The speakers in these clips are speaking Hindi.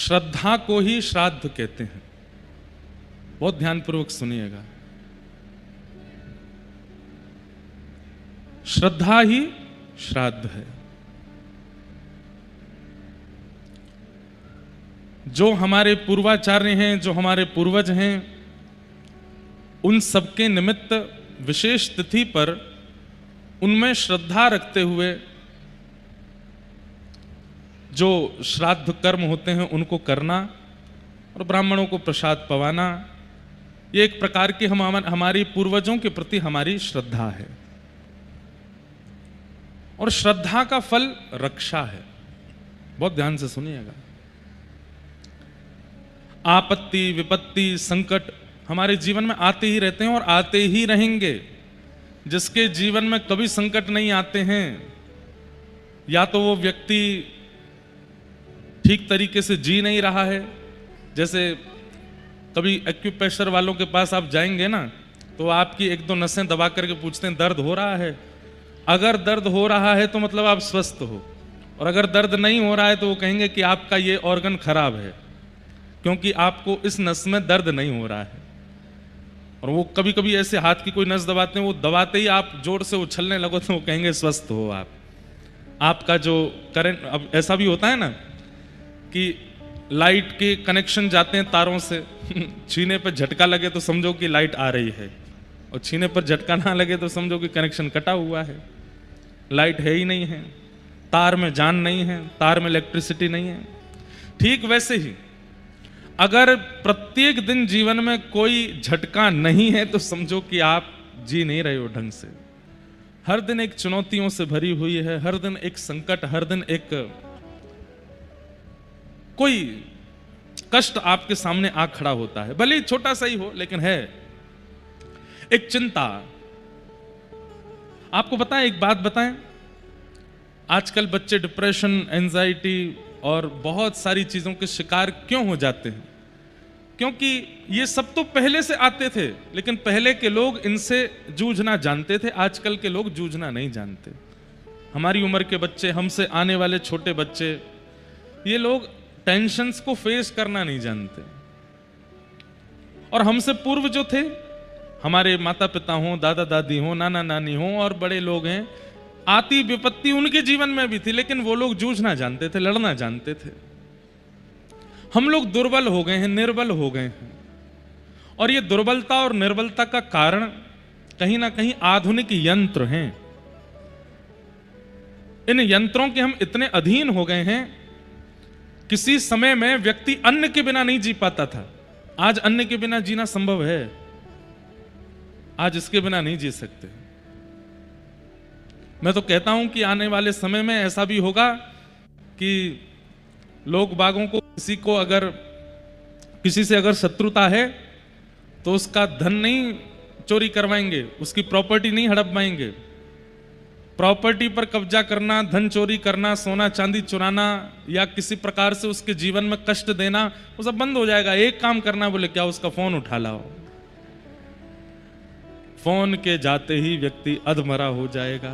श्रद्धा को ही श्राद्ध कहते हैं। बहुत ध्यानपूर्वक सुनिएगा। श्रद्धा ही श्राद्ध है। जो हमारे पूर्वाचार्य हैं, जो हमारे पूर्वज हैं, उन सबके निमित्त विशेष तिथि पर उनमें श्रद्धा रखते हुए जो श्राद्ध कर्म होते हैं उनको करना और ब्राह्मणों को प्रसाद पवाना, ये एक प्रकार की हमारी पूर्वजों के प्रति हमारी श्रद्धा है। और श्रद्धा का फल रक्षा है। बहुत ध्यान से सुनिएगा। आपत्ति, विपत्ति, संकट हमारे जीवन में आते ही रहते हैं और आते ही रहेंगे। जिसके जीवन में कभी संकट नहीं आते हैं, या तो वो व्यक्ति ठीक तरीके से जी नहीं रहा है। जैसे कभी एक्यूप्रेशर वालों के पास आप जाएंगे ना, तो आपकी एक दो नसें दबा करके पूछते हैं दर्द हो रहा है। अगर दर्द हो रहा है तो मतलब आप स्वस्थ हो, और अगर दर्द नहीं हो रहा है तो वो कहेंगे कि आपका ये ऑर्गन खराब है, क्योंकि आपको इस नस में दर्द नहीं हो रहा है। और वो कभी कभी ऐसे हाथ की कोई नस दबाते हैं, वो दबाते ही आप जोर से उछलने लगो तो वो कहेंगे स्वस्थ हो आप। आपका जो करंट, अब ऐसा भी होता है ना कि लाइट के कनेक्शन जाते हैं तारों से, छीने पर झटका लगे तो समझो कि लाइट आ रही है, और छीने पर झटका ना लगे तो समझो कि कनेक्शन कटा हुआ है, लाइट है ही नहीं है, तार में जान नहीं है, तार में इलेक्ट्रिसिटी नहीं है। ठीक वैसे ही अगर प्रत्येक दिन जीवन में कोई झटका नहीं है तो समझो कि आप जी नहीं रहे हो ढंग से। हर दिन एक चुनौतियों से भरी हुई है, हर दिन एक संकट, हर दिन एक कोई कष्ट आपके सामने आ खड़ा होता है, भले ही छोटा सा ही हो, लेकिन है एक चिंता। आपको बताएं, एक बात बताएं, आजकल बच्चे डिप्रेशन, एंजाइटी और बहुत सारी चीजों के शिकार क्यों हो जाते हैं? क्योंकि ये सब तो पहले से आते थे, लेकिन पहले के लोग इनसे जूझना जानते थे, आजकल के लोग जूझना नहीं जानते। हमारी उम्र के बच्चे, हमसे आने वाले छोटे बच्चे, ये लोग टेंशन्स को फेस करना नहीं जानते। और हमसे पूर्व जो थे, हमारे माता पिता हों, दादा दादी हों, नाना नानी हों और बड़े लोग हैं, आती विपत्ति उनके जीवन में भी थी, लेकिन वो लोग जूझना जानते थे, लड़ना जानते थे। हम लोग दुर्बल हो गए हैं, निर्बल हो गए हैं। और ये दुर्बलता और निर्बलता का कारण कहीं ना कहीं आधुनिक यंत्र हैं। इन यंत्रों के हम इतने अधीन हो गए हैं। किसी समय में व्यक्ति अन्न के बिना नहीं जी पाता था, आज अन्न के बिना जीना संभव है, आज इसके बिना नहीं जी सकते। मैं तो कहता हूं कि आने वाले समय में ऐसा भी होगा कि लोग बागों को, किसी से अगर शत्रुता है तो उसका धन नहीं चोरी करवाएंगे, उसकी प्रॉपर्टी नहीं हड़प पाएंगे। प्रॉपर्टी पर कब्जा करना, धन चोरी करना, सोना चांदी चुराना या किसी प्रकार से उसके जीवन में कष्ट देना, वो सब बंद हो जाएगा। एक काम करना, बोले क्या, उसका फोन उठा लाओ। फोन के जाते ही व्यक्ति अधमरा हो जाएगा।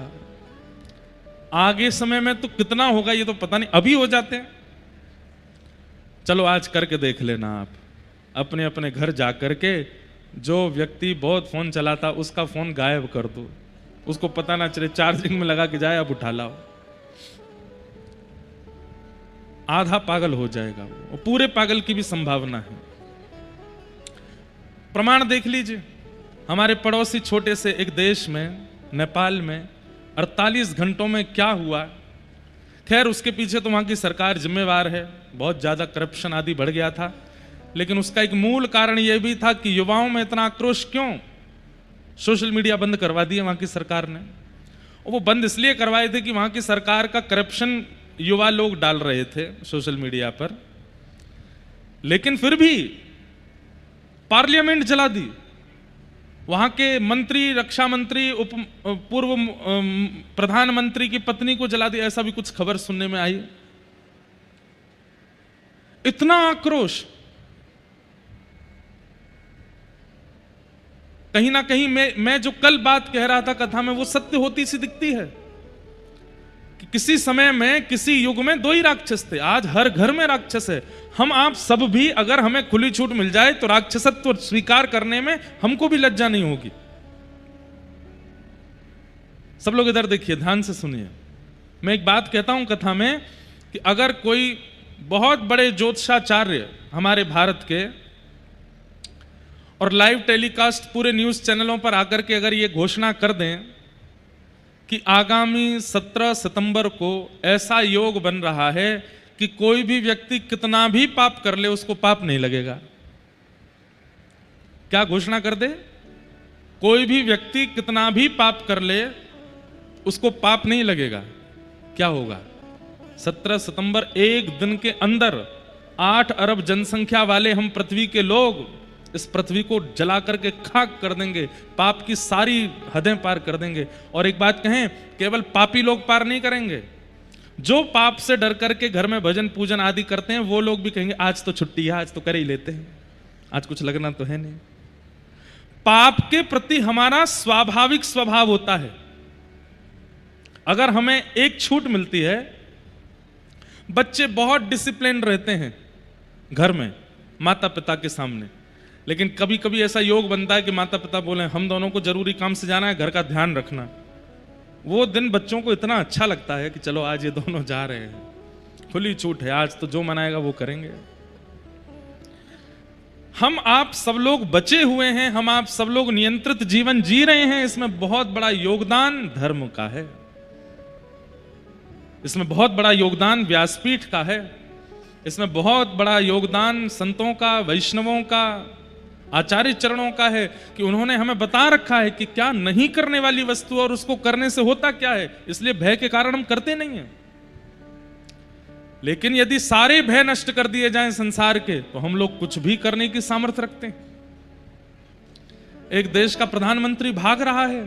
आगे समय में तो कितना होगा ये तो पता नहीं, अभी हो जाते हैं। चलो आज करके देख लेना आप, अपने अपने घर जा करके जो व्यक्ति बहुत फोन चलाता उसका फोन गायब कर दो, उसको पता ना चले, चार्जिंग में लगा के जाए, अब उठा लाओ। आधा पागल हो जाएगा वो, पूरे पागल की भी संभावना है। प्रमाण देख लीजिए, हमारे पड़ोसी छोटे से एक देश में, नेपाल में 48 घंटों में क्या हुआ। खैर उसके पीछे तो वहां की सरकार जिम्मेवार है, बहुत ज्यादा करप्शन आदि बढ़ गया था, लेकिन उसका एक मूल कारण यह भी था कि युवाओं में इतना आक्रोश क्यों। सोशल मीडिया बंद करवा दिए वहां की सरकार ने, और वो बंद इसलिए करवाए थे कि वहां की सरकार का करप्शन युवा लोग डाल रहे थे सोशल मीडिया पर। लेकिन फिर भी पार्लियामेंट जला दी, वहां के मंत्री, रक्षा मंत्री, पूर्व प्रधानमंत्री की पत्नी को जला दिया, ऐसा भी कुछ खबर सुनने में आई। इतना आक्रोश। कहीं ना कहीं मैं जो कल बात कह रहा था कथा में, वो सत्य होती सी दिखती है कि किसी समय में, किसी युग में दो ही राक्षस थे, आज हर घर में राक्षस है। हम आप सब भी अगर हमें खुली छूट मिल जाए तो राक्षसत्व स्वीकार करने में हमको भी लज्जा नहीं होगी। सब लोग इधर देखिए, ध्यान से सुनिए। मैं एक बात कहता हूं कथा में कि अगर कोई बहुत बड़े ज्योतिषाचार्य हमारे भारत के और लाइव टेलीकास्ट पूरे न्यूज चैनलों पर आकर के अगर ये घोषणा कर दें कि आगामी 17 सितंबर को ऐसा योग बन रहा है कि कोई भी व्यक्ति कितना भी पाप कर ले उसको पाप नहीं लगेगा। क्या घोषणा कर दे? कोई भी व्यक्ति कितना भी पाप कर ले उसको पाप नहीं लगेगा। क्या होगा? 17 सितंबर, एक दिन के अंदर 8 अरब जनसंख्या वाले हम पृथ्वी के लोग इस पृथ्वी को जला करके खाक कर देंगे, पाप की सारी हदें पार कर देंगे। और एक बात कहें, केवल पापी लोग पार नहीं करेंगे, जो पाप से डर करके घर में भजन पूजन आदि करते हैं वो लोग भी कहेंगे आज तो छुट्टी है, आज तो कर ही लेते हैं, आज कुछ लगना तो है नहीं। पाप के प्रति हमारा स्वाभाविक स्वभाव होता है। अगर हमें एक छूट मिलती है, बच्चे बहुत डिसिप्लिन रहते हैं घर में माता पिता के सामने, लेकिन कभी कभी ऐसा योग बनता है कि माता पिता बोले हम दोनों को जरूरी काम से जाना है, घर का ध्यान रखना। वो दिन बच्चों को इतना अच्छा लगता है कि चलो आज ये दोनों जा रहे हैं, खुली छूट है, आज तो जो मनाएगा वो करेंगे। हम आप सब लोग बचे हुए हैं, हम आप सब लोग नियंत्रित जीवन जी रहे हैं। इसमें बहुत बड़ा योगदान धर्म का है, इसमें बहुत बड़ा योगदान व्यासपीठ का है, इसमें बहुत बड़ा योगदान संतों का, वैष्णवों का, आचार्य चरणों का है कि उन्होंने हमें बता रखा है कि क्या नहीं करने वाली वस्तु और उसको करने से होता क्या है। इसलिए भय के कारण हम करते नहीं हैं। लेकिन यदि सारे भय नष्ट कर दिए जाएं संसार के तो हम लोग कुछ भी करने की सामर्थ्य रखते हैं। एक देश का प्रधानमंत्री भाग रहा है,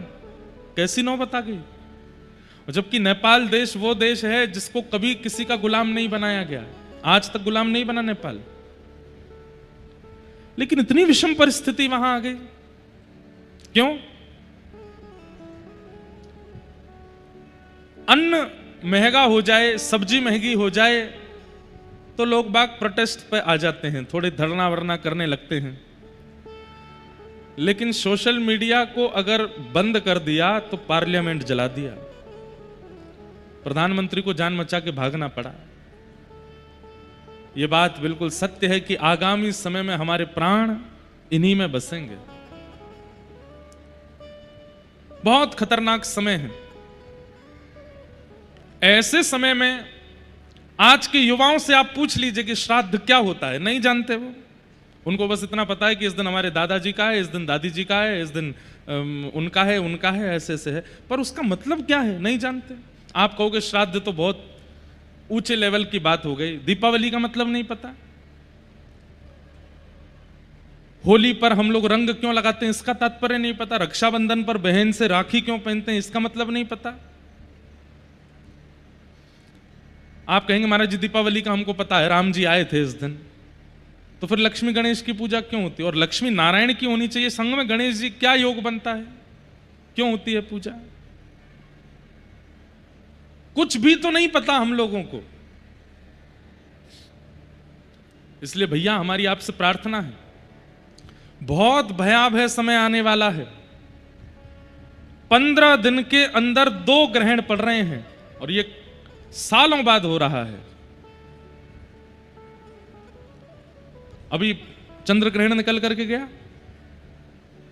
कैसी नौबत आ गई। जबकि नेपाल देश वो देश है जिसको कभी किसी का गुलाम नहीं बनाया गया, आज तक गुलाम नहीं बना नेपाल, लेकिन इतनी विषम परिस्थिति वहां आ गई। क्यों? अन्न महंगा हो जाए, सब्जी महंगी हो जाए तो लोग बाग प्रोटेस्ट पे आ जाते हैं, थोड़े धरना वरना करने लगते हैं। लेकिन सोशल मीडिया को अगर बंद कर दिया तो पार्लियामेंट जला दिया, प्रधानमंत्री को जान बचा के भागना पड़ा। यह बात बिल्कुल सत्य है कि आगामी समय में हमारे प्राण इन्हीं में बसेंगे। बहुत खतरनाक समय है। ऐसे समय में आज के युवाओं से आप पूछ लीजिए कि श्राद्ध क्या होता है, नहीं जानते वो। उनको बस इतना पता है कि इस दिन हमारे दादाजी का है, इस दिन दादी जी का है, इस दिन उनका है, ऐसे ऐसे है, पर उसका मतलब क्या है नहीं जानते। आप कहोगे श्राद्ध तो बहुत ऊंचे लेवल की बात हो गई, दीपावली का मतलब नहीं पता, होली पर हम लोग रंग क्यों लगाते हैं इसका तात्पर्य नहीं पता, रक्षाबंधन पर बहन से राखी क्यों पहनते हैं इसका मतलब नहीं पता। आप कहेंगे महाराज जी दीपावली का हमको पता है, राम जी आए थे इस दिन, तो फिर लक्ष्मी गणेश की पूजा क्यों होती है? और लक्ष्मी नारायण की होनी चाहिए, संग में गणेश जी, क्या योग बनता है? क्यों होती है पूजा? कुछ भी तो नहीं पता हम लोगों को। इसलिए भैया हमारी आपसे प्रार्थना है, बहुत भयावह समय आने वाला है। 15 दिन के अंदर 2 ग्रहण पड़ रहे हैं और ये सालों बाद हो रहा है। अभी चंद्र ग्रहण निकल करके गया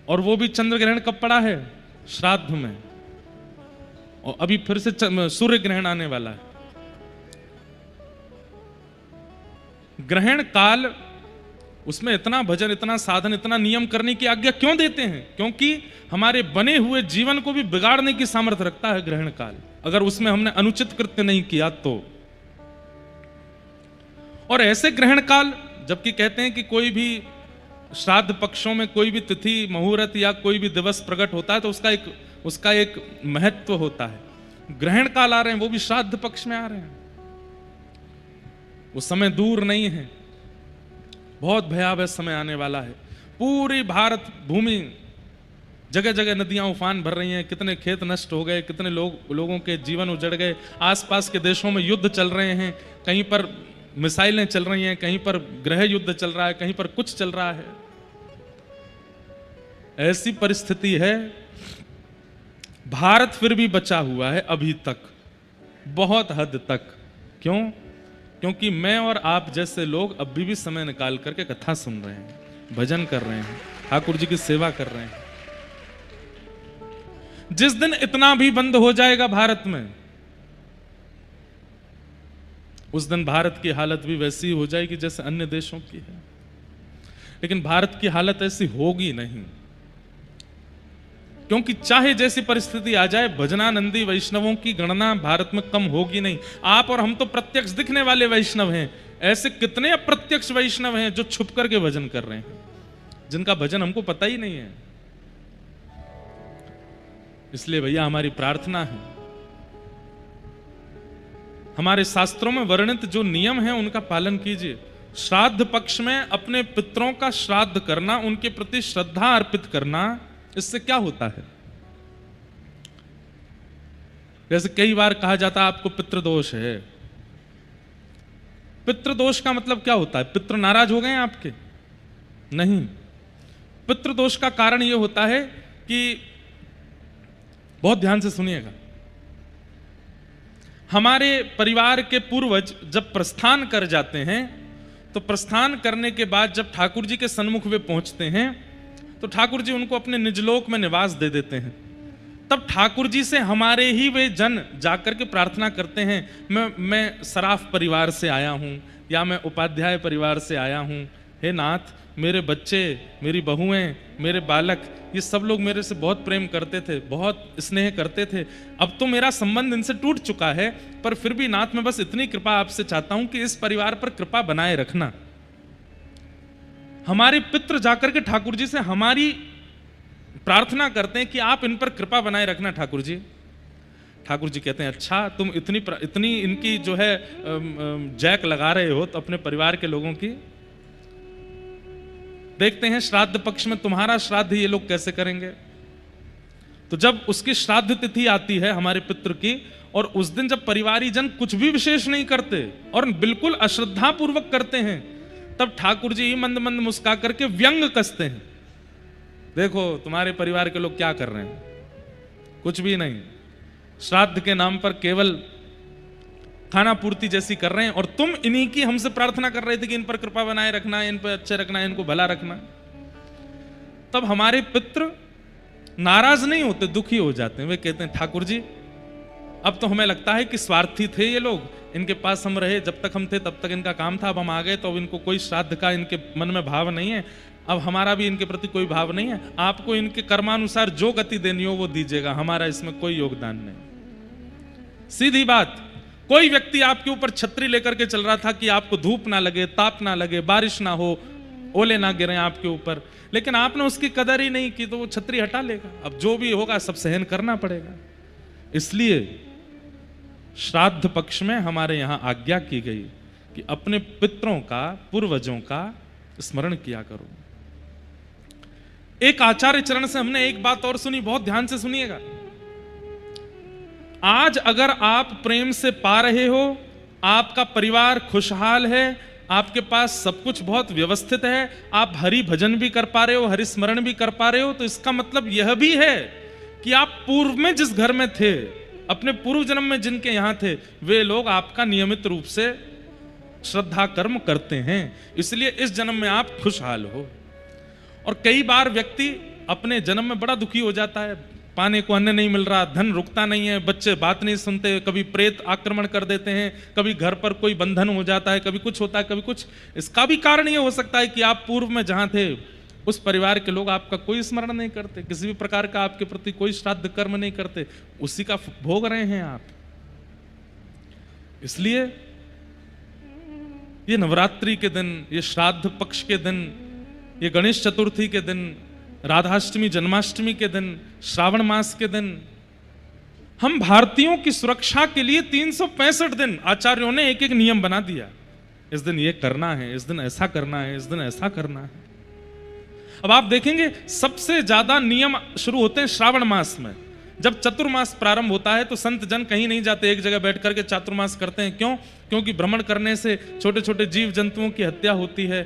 और वो भी चंद्र ग्रहण कब पड़ा है? श्राद्ध में। और अभी फिर से सूर्य ग्रहण आने वाला है। ग्रहण काल, उसमें इतना भजन, इतना साधन, इतना नियम करने की आज्ञा क्यों देते हैं? क्योंकि हमारे बने हुए जीवन को भी बिगाड़ने की सामर्थ्य रखता है ग्रहण काल, अगर उसमें हमने अनुचित कृत्य नहीं किया तो। और ऐसे ग्रहण काल, जबकि कहते हैं कि कोई भी श्राद्ध पक्षों में कोई भी तिथि, मुहूर्त या कोई भी दिवस प्रकट होता है तो उसका एक महत्व होता है। ग्रहण काल आ रहे हैं, वो भी श्राद्ध पक्ष में आ रहे हैं, वो समय दूर नहीं है, बहुत भयावह समय आने वाला है। पूरी भारत भूमि जगह जगह नदियां उफान भर रही हैं, कितने खेत नष्ट हो गए, कितने लोगों के जीवन उजड़ गए। आसपास के देशों में युद्ध चल रहे हैं, कहीं पर मिसाइलें चल रही हैं, कहीं पर गृह युद्ध चल रहा है, कहीं पर कुछ चल रहा है। ऐसी परिस्थिति है, भारत फिर भी बचा हुआ है अभी तक, बहुत हद तक। क्यों? क्योंकि मैं और आप जैसे लोग अभी भी समय निकाल करके कथा सुन रहे हैं, भजन कर रहे हैं, ठाकुर जी की सेवा कर रहे हैं। जिस दिन इतना भी बंद हो जाएगा भारत में, उस दिन भारत की हालत भी वैसी हो जाएगी जैसे अन्य देशों की है। लेकिन भारत की हालत ऐसी होगी नहीं, क्योंकि चाहे जैसी परिस्थिति आ जाए, भजनानंदी वैष्णवों की गणना भारत में कम होगी नहीं। आप और हम तो प्रत्यक्ष दिखने वाले वैष्णव हैं, ऐसे कितने अप्रत्यक्ष वैष्णव हैं जो छुप करके भजन कर रहे हैं, जिनका भजन हमको पता ही नहीं है। इसलिए भैया हमारी प्रार्थना है, हमारे शास्त्रों में वर्णित जो नियम है उनका पालन कीजिए। श्राद्ध पक्ष में अपने पितरों का श्राद्ध करना, उनके प्रति श्रद्धा अर्पित करना, इससे क्या होता है? जैसे कई बार कहा जाता है आपको पितृदोष है। पितृदोष का मतलब क्या होता है? पितृ नाराज हो गए हैं आपके? नहीं। पितृदोष का कारण यह होता है कि, बहुत ध्यान से सुनिएगा, हमारे परिवार के पूर्वज जब प्रस्थान कर जाते हैं, तो प्रस्थान करने के बाद जब ठाकुर जी के सन्मुख वे पहुंचते हैं, तो ठाकुर जी उनको अपने निजलोक में निवास दे देते हैं। तब ठाकुर जी से हमारे ही वे जन जाकर के प्रार्थना करते हैं, मैं सराफ परिवार से आया हूं, या मैं उपाध्याय परिवार से आया हूं, हे नाथ, मेरे बच्चे, मेरी बहुएं, मेरे बालक, ये सब लोग मेरे से बहुत प्रेम करते थे, बहुत स्नेह करते थे। अब तो मेरा संबंध इनसे टूट चुका है, पर फिर भी नाथ मैं बस इतनी कृपा आपसे चाहता हूं कि इस परिवार पर कृपा बनाए रखना। हमारे पितृ जाकर के ठाकुर जी से हमारी प्रार्थना करते हैं कि आप इन पर कृपा बनाए रखना ठाकुर जी। ठाकुर जी कहते हैं, अच्छा तुम इतनी इनकी जो है जैक लगा रहे हो तो अपने परिवार के लोगों की, देखते हैं श्राद्ध पक्ष में तुम्हारा श्राद्ध ये लोग कैसे करेंगे। तो जब उसकी श्राद्ध तिथि आती है हमारे पितृ की, और उस दिन जब परिवारी जन कुछ भी विशेष नहीं करते और बिल्कुल अश्रद्धा पूर्वक करते हैं, तब ठाकुर जी मंद मंद मुस्का करके व्यंग कसते हैं, देखो तुम्हारे परिवार के लोग क्या कर रहे हैं, कुछ भी नहीं, श्राद्ध के नाम पर केवल खाना पूर्ति जैसी कर रहे हैं, और तुम इन्हीं की हमसे प्रार्थना कर रहे थे कि इन पर कृपा बनाए रखना, इन पर अच्छे रखना, इनको भला रखना। तब हमारे पितृ नाराज नहीं होते, दुखी हो जाते हैं। वे कहते हैं, ठाकुर जी अब तो हमें लगता है कि स्वार्थी थे ये लोग, इनके पास हम रहे, जब तक हम थे तब तक इनका काम था, अब हम आ गए तो अब इनको कोई श्राद्ध का इनके मन में भाव नहीं है, अब हमारा भी इनके प्रति कोई भाव नहीं है, आपको इनके कर्मानुसार जो गति देनी हो वो दीजिएगा, हमारा इसमें कोई योगदान नहीं। सीधी बात। कोई व्यक्ति आपके ऊपर छतरी लेकर के चल रहा था कि आपको धूप ना लगे, ताप ना लगे, बारिश ना हो, ओले ना गिरे आपके ऊपर, लेकिन आपने उसकी कदर ही नहीं की, तो वो छतरी हटा लेगा। अब जो भी होगा सब सहन करना पड़ेगा। इसलिए श्राद्ध पक्ष में हमारे यहां आज्ञा की गई कि अपने पितरों का, पूर्वजों का स्मरण किया करो। एक आचार्य चरण से हमने एक बात और सुनी, बहुत ध्यान से सुनिएगा। आज अगर आप प्रेम से पा रहे हो, आपका परिवार खुशहाल है, आपके पास सब कुछ बहुत व्यवस्थित है, आप हरि भजन भी कर पा रहे हो, हरि स्मरण भी कर पा रहे हो, तो इसका मतलब यह भी है कि आप पूर्व में जिस घर में थे, अपने पूर्व जन्म में जिनके यहां थे, वे लोग आपका नियमित रूप से श्रद्धा कर्म करते हैं, इसलिए इस जन्म में आप खुशहाल हो। और कई बार व्यक्ति अपने जन्म में बड़ा दुखी हो जाता है, पाने को अन्न नहीं मिल रहा, धन रुकता नहीं है, बच्चे बात नहीं सुनते, कभी प्रेत आक्रमण कर देते हैं, कभी घर पर कोई बंधन हो जाता है, कभी कुछ होता है, कभी कुछ। इसका भी कारण यह हो सकता है कि आप पूर्व में जहां थे उस परिवार के लोग आपका कोई स्मरण नहीं करते, किसी भी प्रकार का आपके प्रति कोई श्राद्ध कर्म नहीं करते, उसी का भोग रहे हैं आप। इसलिए ये नवरात्रि के दिन, ये श्राद्ध पक्ष के दिन, ये गणेश चतुर्थी के दिन, राधाष्टमी, जन्माष्टमी के दिन, श्रावण मास के दिन, हम भारतीयों की सुरक्षा के लिए 365 दिन आचार्यों ने एक एक नियम बना दिया। इस दिन ये करना है, इस दिन ऐसा करना है, इस दिन ऐसा करना है। अब आप देखेंगे सबसे ज्यादा नियम शुरू होते हैं श्रावण मास में। जब चतुर्मास प्रारंभ होता है तो संत जन कहीं नहीं जाते, एक जगह बैठ करके चातुर्मास करते हैं। क्यों? क्योंकि भ्रमण करने से छोटे छोटे जीव जंतुओं की हत्या होती है,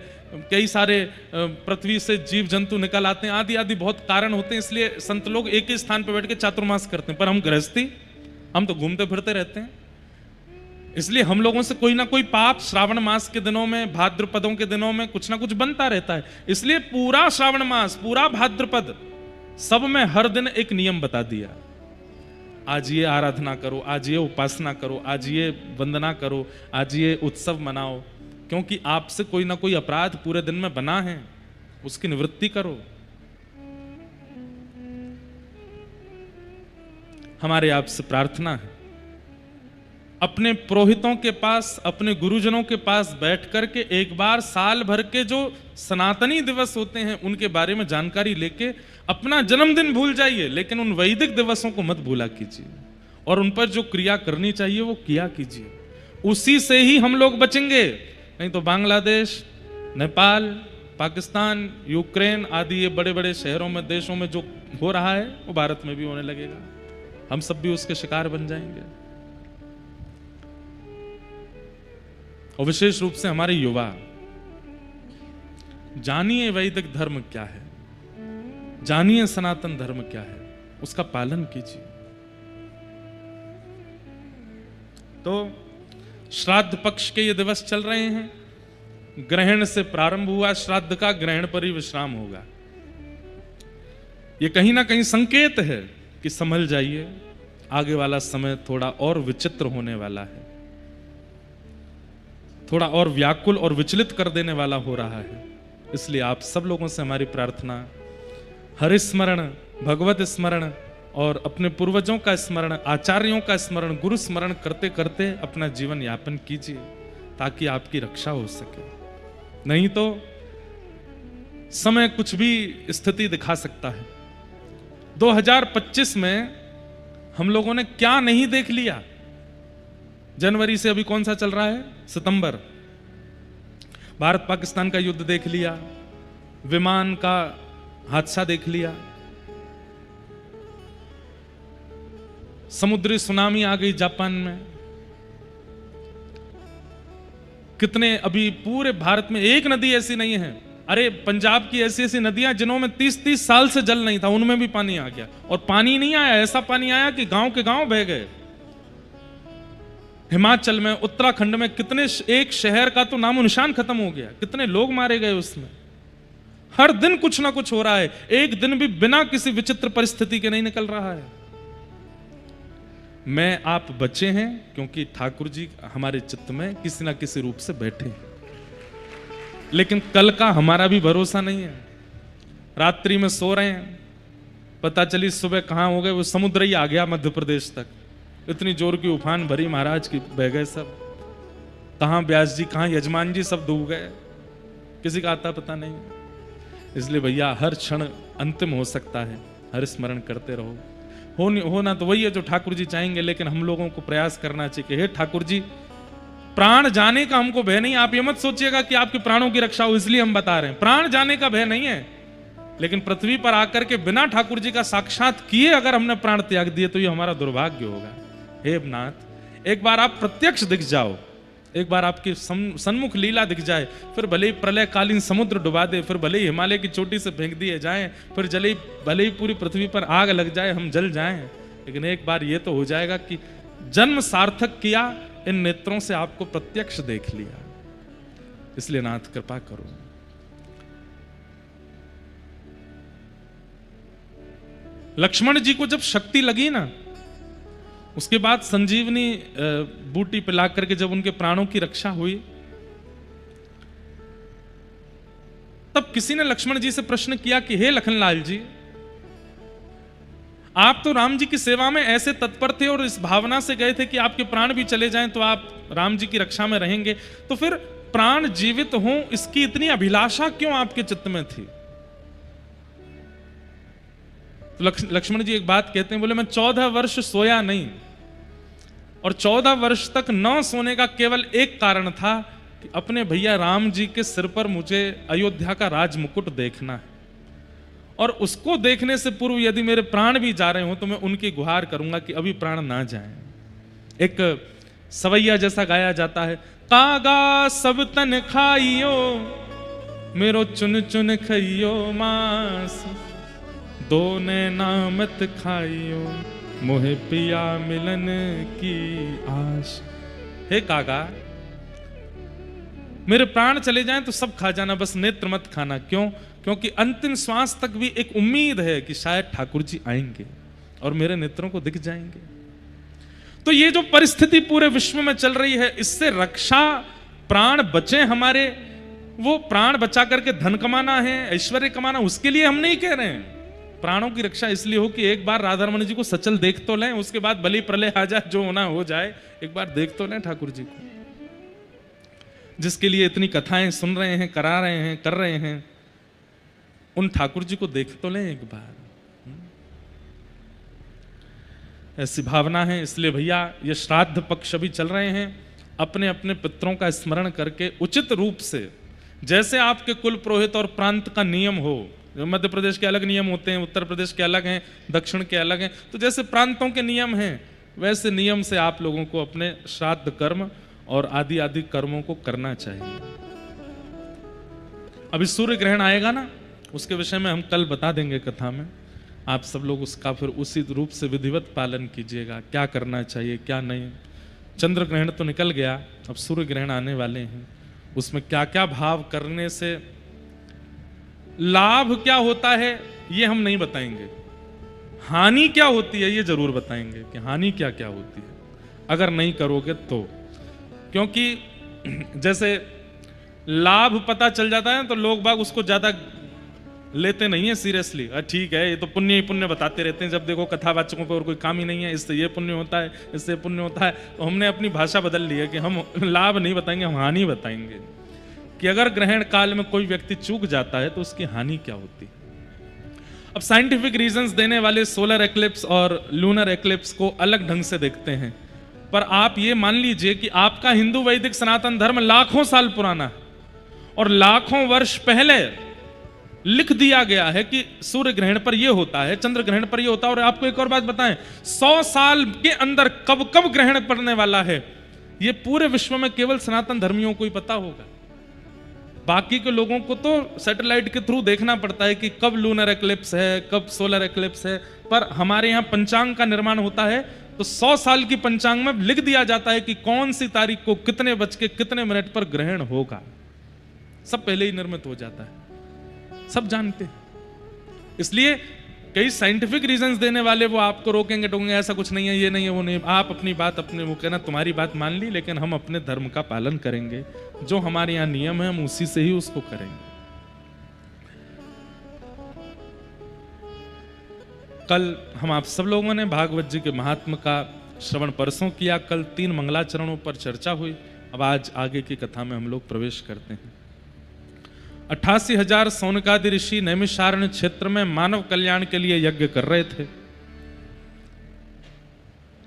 कई सारे पृथ्वी से जीव जंतु निकल आते हैं, आदि आदि बहुत कारण होते हैं। इसलिए संत लोग एक ही स्थान पर बैठ के चातुर्मास करते हैं। पर हम गृहस्थी, हम तो घूमते फिरते रहते हैं। इसलिए हम लोगों से कोई ना कोई पाप श्रावण मास के दिनों में, भाद्रपदों के दिनों में कुछ ना कुछ बनता रहता है। इसलिए पूरा श्रावण मास, पूरा भाद्रपद, सब में हर दिन एक नियम बता दिया। आज ये आराधना करो, आज ये उपासना करो, आज ये वंदना करो, आज ये उत्सव मनाओ, क्योंकि आपसे कोई ना कोई अपराध पूरे दिन में बना है, उसकी निवृत्ति करो। हमारे आपसे प्रार्थना है, अपने पुरोहितों के पास, अपने गुरुजनों के पास बैठ करके एक बार साल भर के जो सनातनी दिवस होते हैं उनके बारे में जानकारी लेके अपना जन्मदिन भूल जाइए, लेकिन उन वैदिक दिवसों को मत भूला कीजिए और उन पर जो क्रिया करनी चाहिए वो किया कीजिए। उसी से ही हम लोग बचेंगे। नहीं तो बांग्लादेश, नेपाल, पाकिस्तान, यूक्रेन आदि ये बड़े बड़े शहरों में, देशों में जो हो रहा है वो भारत में भी होने लगेगा। हम सब भी उसके शिकार बन जाएंगे। और विशेष रूप से हमारे युवा, जानिए वैदिक धर्म क्या है, जानिए सनातन धर्म क्या है, उसका पालन कीजिए। तो श्राद्ध पक्ष के ये दिवस चल रहे हैं, ग्रहण से प्रारंभ हुआ श्राद्ध का, ग्रहण पर ही विश्राम होगा। ये कहीं ना कहीं संकेत है कि संभल जाइए, आगे वाला समय थोड़ा और विचित्र होने वाला है, थोड़ा और व्याकुल और विचलित कर देने वाला हो रहा है। इसलिए आप सब लोगों से हमारी प्रार्थना, हरिस्मरण, भगवत स्मरण और अपने पूर्वजों का स्मरण, आचार्यों का स्मरण, गुरु स्मरण करते करते अपना जीवन यापन कीजिए, ताकि आपकी रक्षा हो सके। नहीं तो समय कुछ भी स्थिति दिखा सकता है। 2025 में हम लोगों ने क्या नहीं देख लिया। जनवरी से अभी कौन सा चल रहा है? सितंबर। भारत पाकिस्तान का युद्ध देख लिया, विमान का हादसा देख लिया, समुद्री सुनामी आ गई जापान में। कितने अभी पूरे भारत में एक नदी ऐसी नहीं है, अरे पंजाब की ऐसी ऐसी नदियां जिनों में 30-30 साल से जल नहीं था, उनमें भी पानी आ गया। और पानी नहीं आया, ऐसा पानी आया कि गांव के गांव बह गए। हिमाचल में, उत्तराखंड में कितने, एक शहर का तो नामो निशान खत्म हो गया, कितने लोग मारे गए उसमें। हर दिन कुछ ना कुछ हो रहा है, एक दिन भी बिना किसी विचित्र परिस्थिति के नहीं निकल रहा है। मैं आप बचे हैं क्योंकि ठाकुर जी हमारे चित्त में किसी ना किसी रूप से बैठे हैं, लेकिन कल का हमारा भी भरोसा नहीं है। रात्रि में सो रहे हैं, पता चली सुबह कहां हो गए, वो समुद्र ही आ गया मध्य प्रदेश तक। इतनी जोर की उफान भरी महाराज की, बह गए सब। कहां व्यास जी, कहां यजमान जी, सब डूब गए, किसी का आता पता नहीं। इसलिए भैया हर क्षण अंतिम हो सकता है, हर स्मरण करते रहो। होना तो वही है जो ठाकुर जी चाहेंगे, लेकिन हम लोगों को प्रयास करना चाहिए कि हे ठाकुर जी, प्राण जाने का हमको भय नहीं। आप ये मत सोचिएगा कि आपके प्राणों की रक्षा हो इसलिए हम बता रहे हैं, प्राण जाने का भय नहीं है। लेकिन पृथ्वी पर आकर के बिना ठाकुर जी का साक्षात किए अगर हमने प्राण त्याग दिए तो ये हमारा दुर्भाग्य होगा। हे नाथ, एक बार आप प्रत्यक्ष दिख जाओ, एक बार आपके सन्मुख लीला दिख जाए, फिर भले ही प्रलयकालीन समुद्र डुबा दे, फिर भले ही हिमालय की चोटी से फेंक दिए जाएं, फिर भले ही पूरी पृथ्वी पर आग लग जाए, हम जल जाएं, लेकिन एक बार ये तो हो जाएगा कि जन्म सार्थक किया, इन नेत्रों से आपको प्रत्यक्ष देख लिया। इसलिए नाथ कृपा करो। लक्ष्मण जी को जब शक्ति लगी ना, उसके बाद संजीवनी बूटी पिला करके जब उनके प्राणों की रक्षा हुई, तब किसी ने लक्ष्मण जी से प्रश्न किया कि हे लखनलाल जी, आप तो राम जी की सेवा में ऐसे तत्पर थे और इस भावना से गए थे कि आपके प्राण भी चले जाएं तो आप राम जी की रक्षा में रहेंगे, तो फिर प्राण जीवित हों इसकी इतनी अभिलाषा क्यों आपके चित्त में थी? तो लक्ष्मण जी एक बात कहते हैं, बोले मैं 14 वर्ष सोया नहीं, और 14 वर्ष तक न सोने का केवल एक कारण था कि अपने भैया राम जी के सिर पर मुझे अयोध्या का राज मुकुट देखना है। और उसको देखने से पूर्व यदि मेरे प्राण भी जा रहे हो तो मैं उनकी गुहार करूंगा कि अभी प्राण ना जाएं। एक सवैया जैसा गाया जाता है, कागा सब तन खाइयो मेरो चुन चुन खइयो मांस, दो ने नामत खाइयो मोहे पिया मिलन की आश। हे कागा, मेरे प्राण चले जाएं तो सब खा जाना, बस नेत्र मत खाना। क्यों? क्योंकि अंतिम श्वास तक भी एक उम्मीद है कि शायद ठाकुर जी आएंगे और मेरे नेत्रों को दिख जाएंगे। तो ये जो परिस्थिति पूरे विश्व में चल रही है, इससे रक्षा, प्राण बचे हमारे, वो प्राण बचा करके धन कमाना है, ऐश्वर्य कमाना, उसके लिए हम नहीं कह रहे हैं। प्राणों की रक्षा इसलिए हो कि एक बार राधा रमन जी को सचल देख तो लें, उसके बाद बलि प्रलय आ जाए, जो होना हो जाए, एक बार देख तो लें ठाकुर जी को, जिसके लिए इतनी कथाएं सुन रहे हैं, करा रहे हैं, कर रहे हैं। उन ठाकुर जी को देख तो लें एक बार। ऐसी भावना है। इसलिए भैया ये श्राद्ध पक्ष अभी चल रहे हैं, अपने अपने पितरों का स्मरण करके उचित रूप से, जैसे आपके कुल पुरोहित और प्रांत का नियम हो, मध्य प्रदेश के अलग नियम होते हैं, उत्तर प्रदेश के अलग हैं, दक्षिण के अलग हैं, तो जैसे प्रांतों के नियम हैं वैसे नियम से आप लोगों को अपने श्राद्ध कर्म और आदि आदि कर्मों को करना चाहिए। अभी सूर्य ग्रहण आएगा ना, उसके विषय में हम कल बता देंगे कथा में। आप सब लोग उसका फिर उसी रूप से विधिवत पालन कीजिएगा, क्या करना चाहिए क्या नहीं। चंद्र ग्रहण तो निकल गया, अब सूर्य ग्रहण आने वाले हैं, उसमें क्या क्या भाव करने से लाभ क्या होता है ये हम नहीं बताएंगे, हानि क्या होती है ये जरूर बताएंगे कि हानि क्या क्या होती है अगर नहीं करोगे तो। क्योंकि जैसे लाभ पता चल जाता है तो लोग बाग उसको ज्यादा लेते नहीं है सीरियसली। ठीक है, ये तो पुण्य ही पुण्य बताते रहते हैं, जब देखो कथावाचकों को और कोई काम ही नहीं है, इससे ये पुण्य होता है, इससे पुण्य होता है। तो हमने अपनी भाषा बदल ली है कि हम लाभ नहीं बताएंगे, हम हानि बताएंगे कि अगर ग्रहण काल में कोई व्यक्ति चूक जाता है तो उसकी हानि क्या होती है। अब साइंटिफिक रीजंस देने वाले सोलर एक्लिप्स और लूनर एक्लिप्स को अलग ढंग से देखते हैं, पर आप ये मान लीजिए कि आपका हिंदू वैदिक सनातन धर्म लाखों साल पुराना है और लाखों वर्ष पहले लिख दिया गया है कि सूर्य ग्रहण पर यह होता है, चंद्र ग्रहण पर यह होता है। और आपको एक और बात बताएं, 100 साल के अंदर कब कब ग्रहण पड़ने वाला है यह पूरे विश्व में केवल सनातन धर्मियों को ही पता होगा। बाकी के लोगों को तो सैटेलाइट के थ्रू देखना पड़ता है कि कब लूनर एक्लिप्स है, कब सोलर एक्लिप्स है, पर हमारे यहां पंचांग का निर्माण होता है तो 100 साल की पंचांग में लिख दिया जाता है कि कौन सी तारीख को कितने बज के कितने मिनट पर ग्रहण होगा। सब पहले ही निर्मित हो जाता है, सब जानते हैं। इसलिए कई साइंटिफिक रीजंस देने वाले वो आपको रोकेंगे, टोकेंगे, ऐसा कुछ नहीं है, ये नहीं है, वो नहीं। आप अपनी बात अपने, वो कहना तुम्हारी बात मान ली, लेकिन हम अपने धर्म का पालन करेंगे, जो हमारे यहां नियम है हम उसी से ही उसको करेंगे। कल हम आप सब लोगों ने भागवत जी के महात्म का श्रवण परसों किया, कल 3 मंगलाचरणों पर चर्चा हुई। अब आज आगे की कथा में हम लोग प्रवेश करते हैं। 88,000 सौनकादि ऋषि नैमिषारण्य क्षेत्र में मानव कल्याण के लिए यज्ञ कर रहे थे,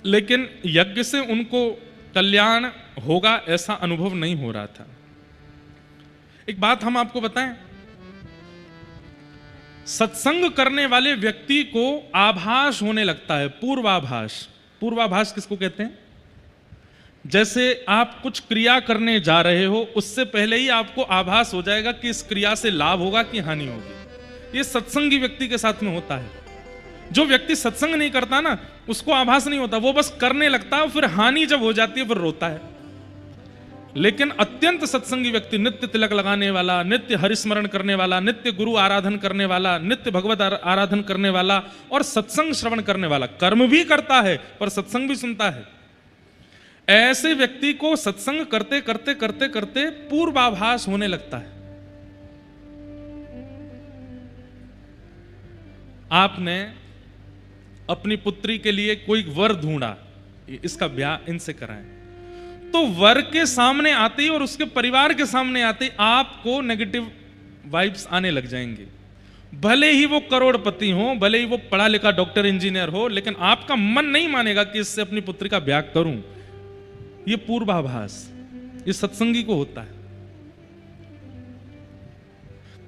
लेकिन यज्ञ से उनको कल्याण होगा ऐसा अनुभव नहीं हो रहा था। एक बात हम आपको बताएं, सत्संग करने वाले व्यक्ति को आभास होने लगता है, पूर्वाभास। पूर्वाभास किसको कहते हैं? जैसे आप कुछ क्रिया करने जा रहे हो, उससे पहले ही आपको आभास हो जाएगा कि इस क्रिया से लाभ होगा कि हानि होगी। ये सत्संगी व्यक्ति के साथ में होता है। जो व्यक्ति सत्संग नहीं करता ना, उसको आभास नहीं होता, वो बस करने लगता है, फिर हानि जब हो जाती है फिर रोता है। लेकिन अत्यंत सत्संगी व्यक्ति, नित्य तिलक लगाने वाला, नित्य हरिस्मरण करने वाला, नित्य गुरु आराधन करने वाला, नित्य भगवत आराधन करने वाला और सत्संग श्रवण करने वाला, कर्म भी करता है पर सत्संग भी सुनता है, ऐसे व्यक्ति को सत्संग करते करते करते करते पूर्वाभास होने लगता है। आपने अपनी पुत्री के लिए कोई वर ढूंढा, इसका ब्याह इनसे कराएं, तो वर के सामने आते ही और उसके परिवार के सामने आते ही आपको नेगेटिव वाइब्स आने लग जाएंगे। भले ही वो करोड़पति हो, भले ही वो पढ़ा लिखा डॉक्टर इंजीनियर हो, लेकिन आपका मन नहीं मानेगा कि इससे अपनी पुत्री का ब्याह करूं। ये पूर्वाभास, ये सत्संगी को होता है।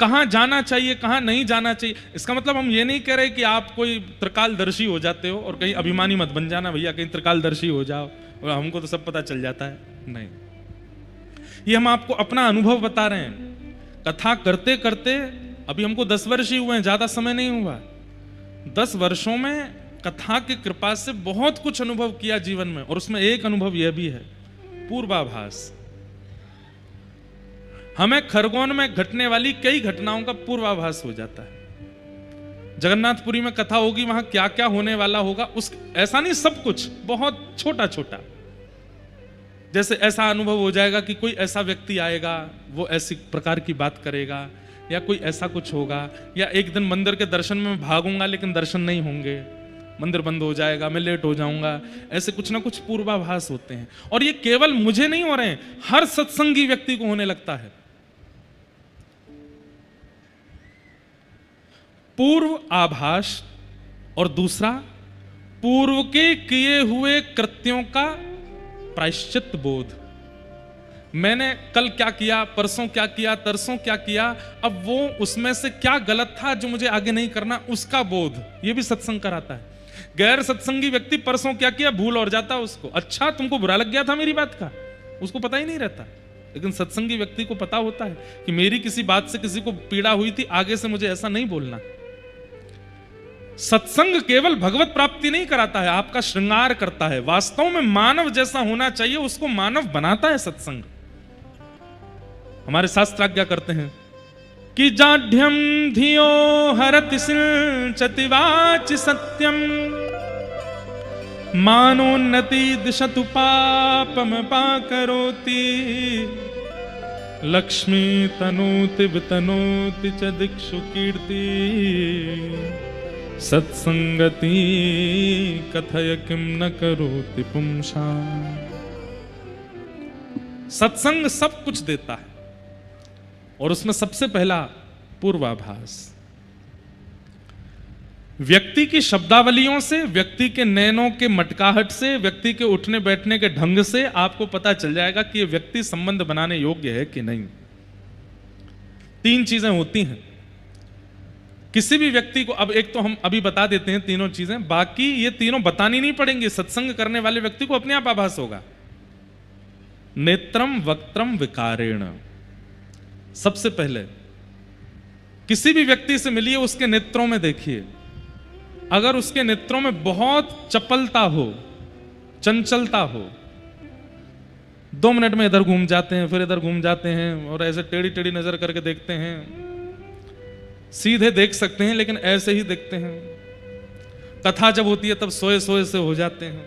कहां जाना चाहिए कहां नहीं जाना चाहिए। इसका मतलब हम ये नहीं कह रहे कि आप कोई त्रिकालदर्शी हो जाते हो और कहीं अभिमानी मत बन जाना भैया, कहीं त्रिकालदर्शी हो जाओ और हमको तो सब पता चल जाता है, नहीं। ये हम आपको अपना अनुभव बता रहे हैं। कथा करते करते अभी हमको 10 वर्ष ही हुए हैं, ज्यादा समय नहीं हुआ। 10 वर्षों में कथा की कृपा से बहुत कुछ अनुभव किया जीवन में, और उसमें एक अनुभव यह भी है, पूर्वाभास। हमें खरगोन में घटने वाली कई घटनाओं का पूर्वाभास हो जाता है। जगन्नाथपुरी में कथा होगी, वहां क्या क्या होने वाला होगा, उस ऐसा नहीं, सब कुछ बहुत छोटा छोटा। जैसे ऐसा अनुभव हो जाएगा कि कोई ऐसा व्यक्ति आएगा, वो ऐसी प्रकार की बात करेगा, या कोई ऐसा कुछ होगा, या एक दिन मंदिर के दर्शन में भागूंगा लेकिन दर्शन नहीं होंगे, मंदिर बंद हो जाएगा, मैं लेट हो जाऊंगा। ऐसे कुछ ना कुछ पूर्वाभास होते हैं, और ये केवल मुझे नहीं हो रहे हैं, हर सत्संगी व्यक्ति को होने लगता है। पूर्व आभास, और दूसरा पूर्व के किए हुए कृत्यों का प्रायश्चित बोध। मैंने कल क्या किया, परसों क्या किया, तरसों क्या किया, अब वो उसमें से क्या गलत था जो मुझे आगे नहीं करना, उसका बोध। ये भी सत्संग कराता है। गैर सत्संगी व्यक्ति परसों क्या किया भूल और जाता उसको, अच्छा तुमको बुरा लग गया था मेरी बात का, उसको पता ही नहीं रहता। लेकिन सत्संगी व्यक्ति को पता होता है कि मेरी किसी बात से किसी को पीड़ा हुई थी, आगे से मुझे ऐसा नहीं बोलना। सत्संग केवल भगवत प्राप्ति नहीं कराता है, आपका श्रृंगार करता है। वास्तव में मानव जैसा होना चाहिए, उसको मानव बनाता है सत्संग। हमारे शास्त्र आज्ञा करते हैं कि जाढ्यम धियो हरति सिंचति वाचि सत्यम, मानोन्नति दिशतु पापम पाकरोति, लक्ष्मी तनोति वितनोति च दिक्षु कीर्ति, सत्संगति कथय किम न करोति पुंसा। सत्संग सब कुछ देता है, और उसमें सबसे पहला पूर्वाभास। व्यक्ति की शब्दावलियों से, व्यक्ति के नैनों के मटकाहट से, व्यक्ति के उठने बैठने के ढंग से आपको पता चल जाएगा कि यह व्यक्ति संबंध बनाने योग्य है कि नहीं। 3 चीजें होती हैं किसी भी व्यक्ति को। अब एक तो हम अभी बता देते हैं तीनों चीजें, बाकी ये तीनों बतानी नहीं पड़ेंगी। सत्संग करने वाले व्यक्ति को अपने आप आभास होगा। नेत्रम वक्त्रम विकारेण। सबसे पहले किसी भी व्यक्ति से मिलिए, उसके नेत्रों में देखिए। अगर उसके नेत्रों में बहुत चपलता हो, चंचलता हो, 2 मिनट में इधर घूम जाते हैं, फिर इधर घूम जाते हैं, और ऐसे टेढ़ी टेढ़ी नजर करके देखते हैं। सीधे देख सकते हैं लेकिन ऐसे ही देखते हैं। कथा जब होती है तब सोए सोए से हो जाते हैं,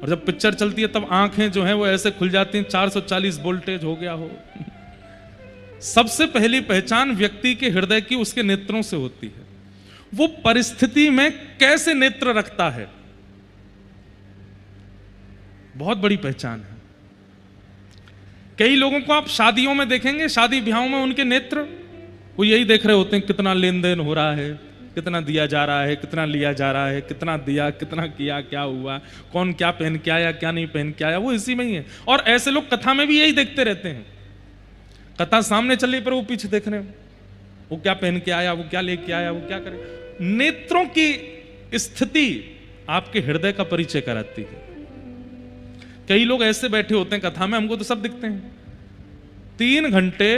और जब पिक्चर चलती है तब आंखें जो हैं वो ऐसे खुल जाती हैं, 440 वोल्टेज हो गया हो। सबसे पहली पहचान व्यक्ति के हृदय की उसके नेत्रों से होती है। वो परिस्थिति में कैसे नेत्र रखता है, बहुत बड़ी पहचान है। कई लोगों को आप शादियों में देखेंगे, शादी ब्याहों में उनके नेत्र वो यही देख रहे होते हैं, कितना लेन देन हो रहा है, कितना दिया जा रहा है, कितना लिया जा रहा है, कितना दिया, कितना किया, क्या हुआ, कौन क्या पहन के आया, क्या नहीं पहन के आया, वो इसी में ही है। और ऐसे लोग कथा में भी यही देखते रहते हैं। कथा सामने चली पर वो पीछे देख रहे हैं, वो क्या पहन के आया, वो क्या लेके आया, वो क्या करे। नेत्रों की स्थिति आपके हृदय का परिचय कराती है। कई लोग ऐसे बैठे होते हैं कथा में, हमको तो सब दिखते हैं, 3 घंटे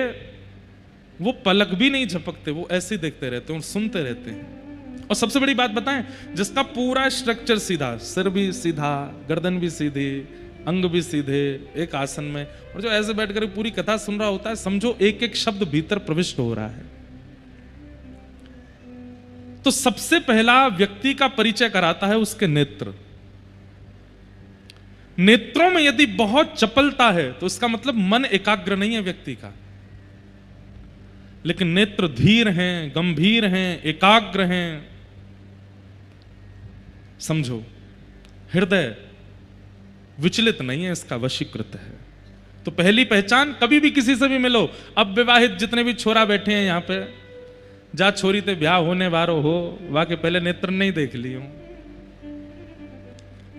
वो पलक भी नहीं झपकते, वो ऐसे ही देखते रहते हैं और सुनते रहते हैं। और सबसे बड़ी बात बताएं, जिसका पूरा स्ट्रक्चर सीधा, सिर भी सीधा, गर्दन भी सीधी, अंग भी सीधे, एक आसन में, और जो ऐसे बैठकर पूरी कथा सुन रहा होता है, समझो एक एक शब्द भीतर प्रविष्ट हो रहा है। तो सबसे पहला व्यक्ति का परिचय कराता है उसके नेत्र। नेत्रों में यदि बहुत चपलता है तो इसका मतलब मन एकाग्र नहीं है व्यक्ति का। लेकिन नेत्र धीर हैं, गंभीर हैं, एकाग्र हैं, समझो हृदय विचलित नहीं है, इसका वशीकृत है। तो पहली पहचान, कभी भी किसी से भी मिलो, अब विवाहित जितने भी छोरा बैठे हैं यहां पे, जा छोरी ते ब्याह होने वारो हो, वाके पहले नेत्र नहीं देख लियो,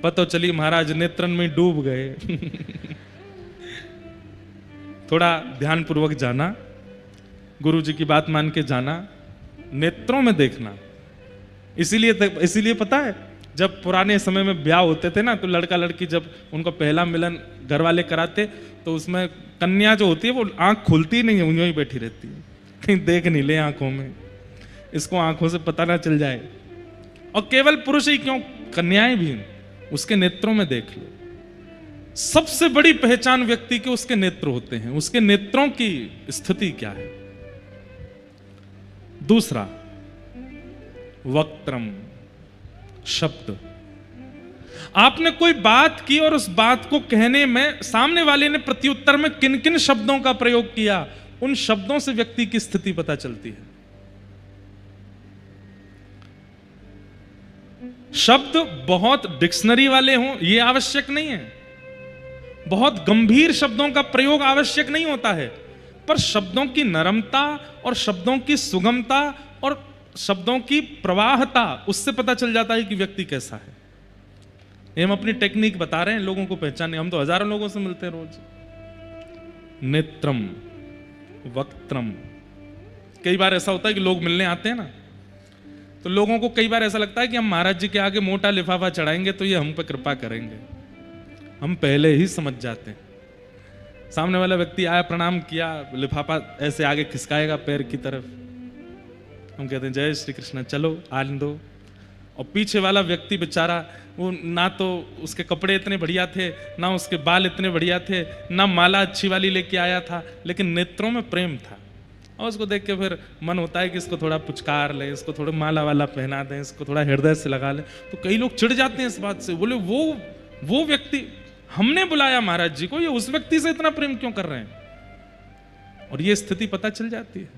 पतो चली महाराज नेत्रन में डूब गए। थोड़ा ध्यान पूर्वक जाना। गुरु जी की बात मान के जाना, नेत्रों में देखना। इसीलिए पता है, जब पुराने समय में ब्याह होते थे ना, तो लड़का लड़की जब उनका पहला मिलन घर वाले कराते, तो उसमें कन्या जो होती है वो आंख खुलती नहीं है, यूं ही बैठी रहती है, कहीं देख नहीं ले आंखों में, इसको आंखों से पता ना चल जाए। और केवल पुरुष ही क्यों, कन्याएं भी उसके नेत्रों में देख लो। सबसे बड़ी पहचान व्यक्ति के उसके नेत्र होते हैं, उसके नेत्रों की स्थिति क्या है। दूसरा, वक्त्रम, शब्द। आपने कोई बात की और उस बात को कहने में सामने वाले ने प्रत्युत्तर में किन किन शब्दों का प्रयोग किया, उन शब्दों से व्यक्ति की स्थिति पता चलती है। शब्द बहुत डिक्शनरी वाले हों ये आवश्यक नहीं है, बहुत गंभीर शब्दों का प्रयोग आवश्यक नहीं होता है, पर शब्दों की नरमता और शब्दों की सुगमता और शब्दों की प्रवाहता, उससे पता चल जाता है कि व्यक्ति कैसा है। ये हम अपनी टेक्निक बता रहे हैं लोगों को पहचानने, हम तो हजारों लोगों से मिलते हैं रोज। नेत्रम, वक्त्रम। कई बार ऐसा होता है कि लोग मिलने आते हैं ना, तो लोगों को कई बार ऐसा लगता है कि हम महाराज जी के आगे मोटा लिफाफा चढ़ाएंगे तो ये हम पे कृपा करेंगे। हम पहले ही समझ जाते हैं। सामने वाला व्यक्ति आया, प्रणाम किया, लिफाफा ऐसे आगे खिसकाएगा पैर की तरफ, हम कहते हैं जय श्री कृष्ण, चलो आने दो। और पीछे वाला व्यक्ति बेचारा, वो ना तो उसके कपड़े इतने बढ़िया थे, ना उसके बाल इतने बढ़िया थे, ना माला अच्छी वाली लेके आया था, लेकिन नेत्रों में प्रेम था। और उसको देख के फिर मन होता है कि इसको थोड़ा पुचकार ले, इसको थोड़ा माला वाला पहना दें, इसको थोड़ा हृदय से लगा ले। तो कई लोग चिढ़ जाते हैं इस बात से, बोले वो व्यक्ति, हमने बुलाया महाराज जी को, ये उस व्यक्ति से इतना प्रेम क्यों कर रहे हैं। और ये स्थिति पता चल जाती है।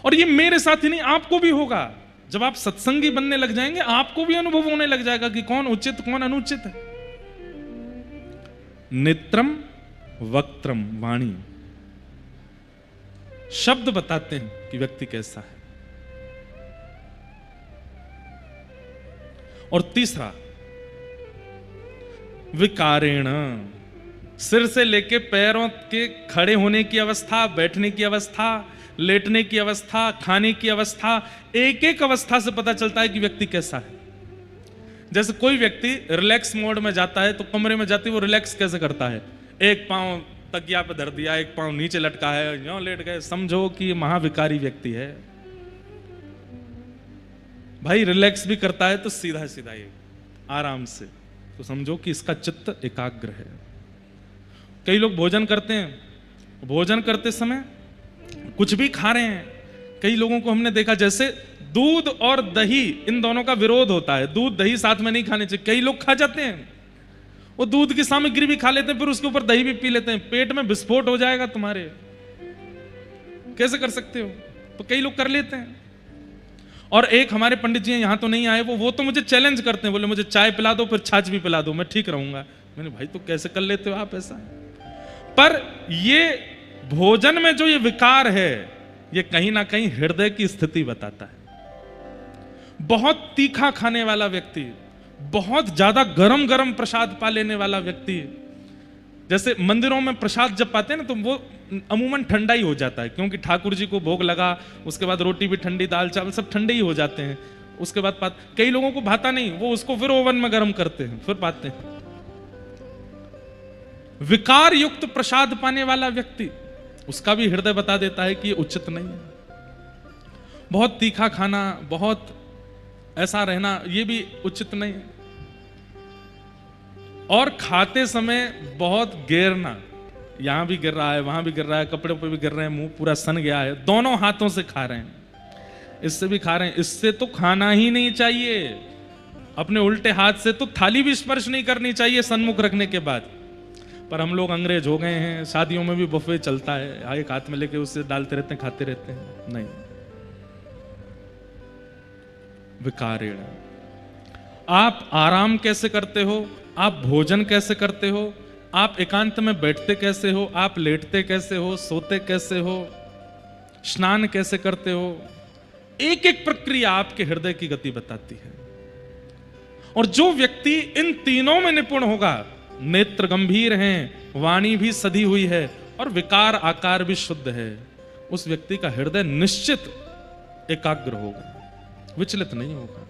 और ये मेरे साथ ही नहीं, आपको भी होगा। जब आप सत्संगी बनने लग जाएंगे, आपको भी अनुभव होने लग जाएगा कि कौन उचित कौन अनुचित है। नेत्रम, वक्त्रम, वाणी। शब्द बताते हैं कि व्यक्ति कैसा है। और तीसरा, विकारेण। सिर से लेके पैरों के खड़े होने की अवस्था, बैठने की अवस्था, लेटने की अवस्था, खाने की अवस्था, एक एक अवस्था से पता चलता है कि व्यक्ति कैसा है। जैसे कोई व्यक्ति रिलैक्स मोड में जाता है, तो कमरे में जाते वो रिलैक्स कैसे करता है, एक पांव तकिया पे धर दिया, एक पांव नीचे लटका है, यूं लेट गए, समझो कि ये महाविकारी व्यक्ति है। भाई रिलैक्स भी करता है तो सीधा सीधा ये आराम से, तो समझो कि इसका चित्त एकाग्र है। कई लोग भोजन करते हैं, भोजन करते समय कुछ भी खा रहे हैं। कई लोगों को हमने देखा, जैसे दूध और दही, इन दोनों का विरोध होता है, दूध दही साथ में नहीं खाने चाहिए। कई लोग खा जाते हैं, वो दूध की सामग्री भी खा लेते हैं, फिर उसके ऊपर दही भी पी लेते हैं। पेट में विस्फोट हो जाएगा तुम्हारे, कैसे कर सकते हो। तो कई लोग कर लेते हैं। और एक हमारे पंडित जी यहां तो नहीं आए, वो तो मुझे चैलेंज करते हैं, बोले मुझे चाय पिला दो, फिर छाछ भी पिला दो, मैं ठीक रहूंगा। मैंने भाई तो कैसे कर लेते हो आप ऐसा। पर ये भोजन में जो ये विकार है, ये कहीं ना कहीं हृदय की स्थिति बताता है। बहुत तीखा खाने वाला व्यक्ति, बहुत ज्यादा गरम गरम प्रसाद पा लेने वाला व्यक्ति, जैसे मंदिरों में प्रसाद जब पाते हैं ना, तो वो अमूमन ठंडा ही हो जाता है, क्योंकि ठाकुर जी को भोग लगा, उसके बाद रोटी भी ठंडी, दाल चावल सब ठंडे ही हो जाते हैं। उसके बाद कई लोगों को भाता नहीं, वो उसको फिर ओवन में गर्म करते हैं, फिर पाते हैं। विकार युक्त प्रसाद पाने वाला व्यक्ति, उसका भी हृदय बता देता है कि ये उचित नहीं है। बहुत तीखा खाना, बहुत ऐसा रहना, ये भी उचित नहीं है। और खाते समय बहुत गिरना, यहां भी गिर रहा है, वहां भी गिर रहा है, कपड़े पे भी गिर रहे हैं, मुंह पूरा सन गया है, दोनों हाथों से खा रहे हैं, इससे भी खा रहे हैं। इससे तो खाना ही नहीं चाहिए। अपने उल्टे हाथ से तो थाली भी स्पर्श नहीं करनी चाहिए सन्मुख रखने के बाद। पर हम लोग अंग्रेज हो गए हैं, शादियों में भी बुफे चलता है, एक हाथ में लेके उससे डालते रहते हैं, खाते रहते हैं। नहीं, विकारेण। आप आराम कैसे करते हो, आप भोजन कैसे करते हो, आप एकांत में बैठते कैसे हो, आप लेटते कैसे हो, सोते कैसे हो, स्नान कैसे करते हो, एक एक प्रक्रिया आपके हृदय की गति बताती है। और जो व्यक्ति इन तीनों में निपुण होगा, नेत्र गंभीर हैं, वाणी भी सधी हुई है और विकार आकार भी शुद्ध है, उस व्यक्ति का हृदय निश्चित एकाग्र होगा, विचलित नहीं होगा।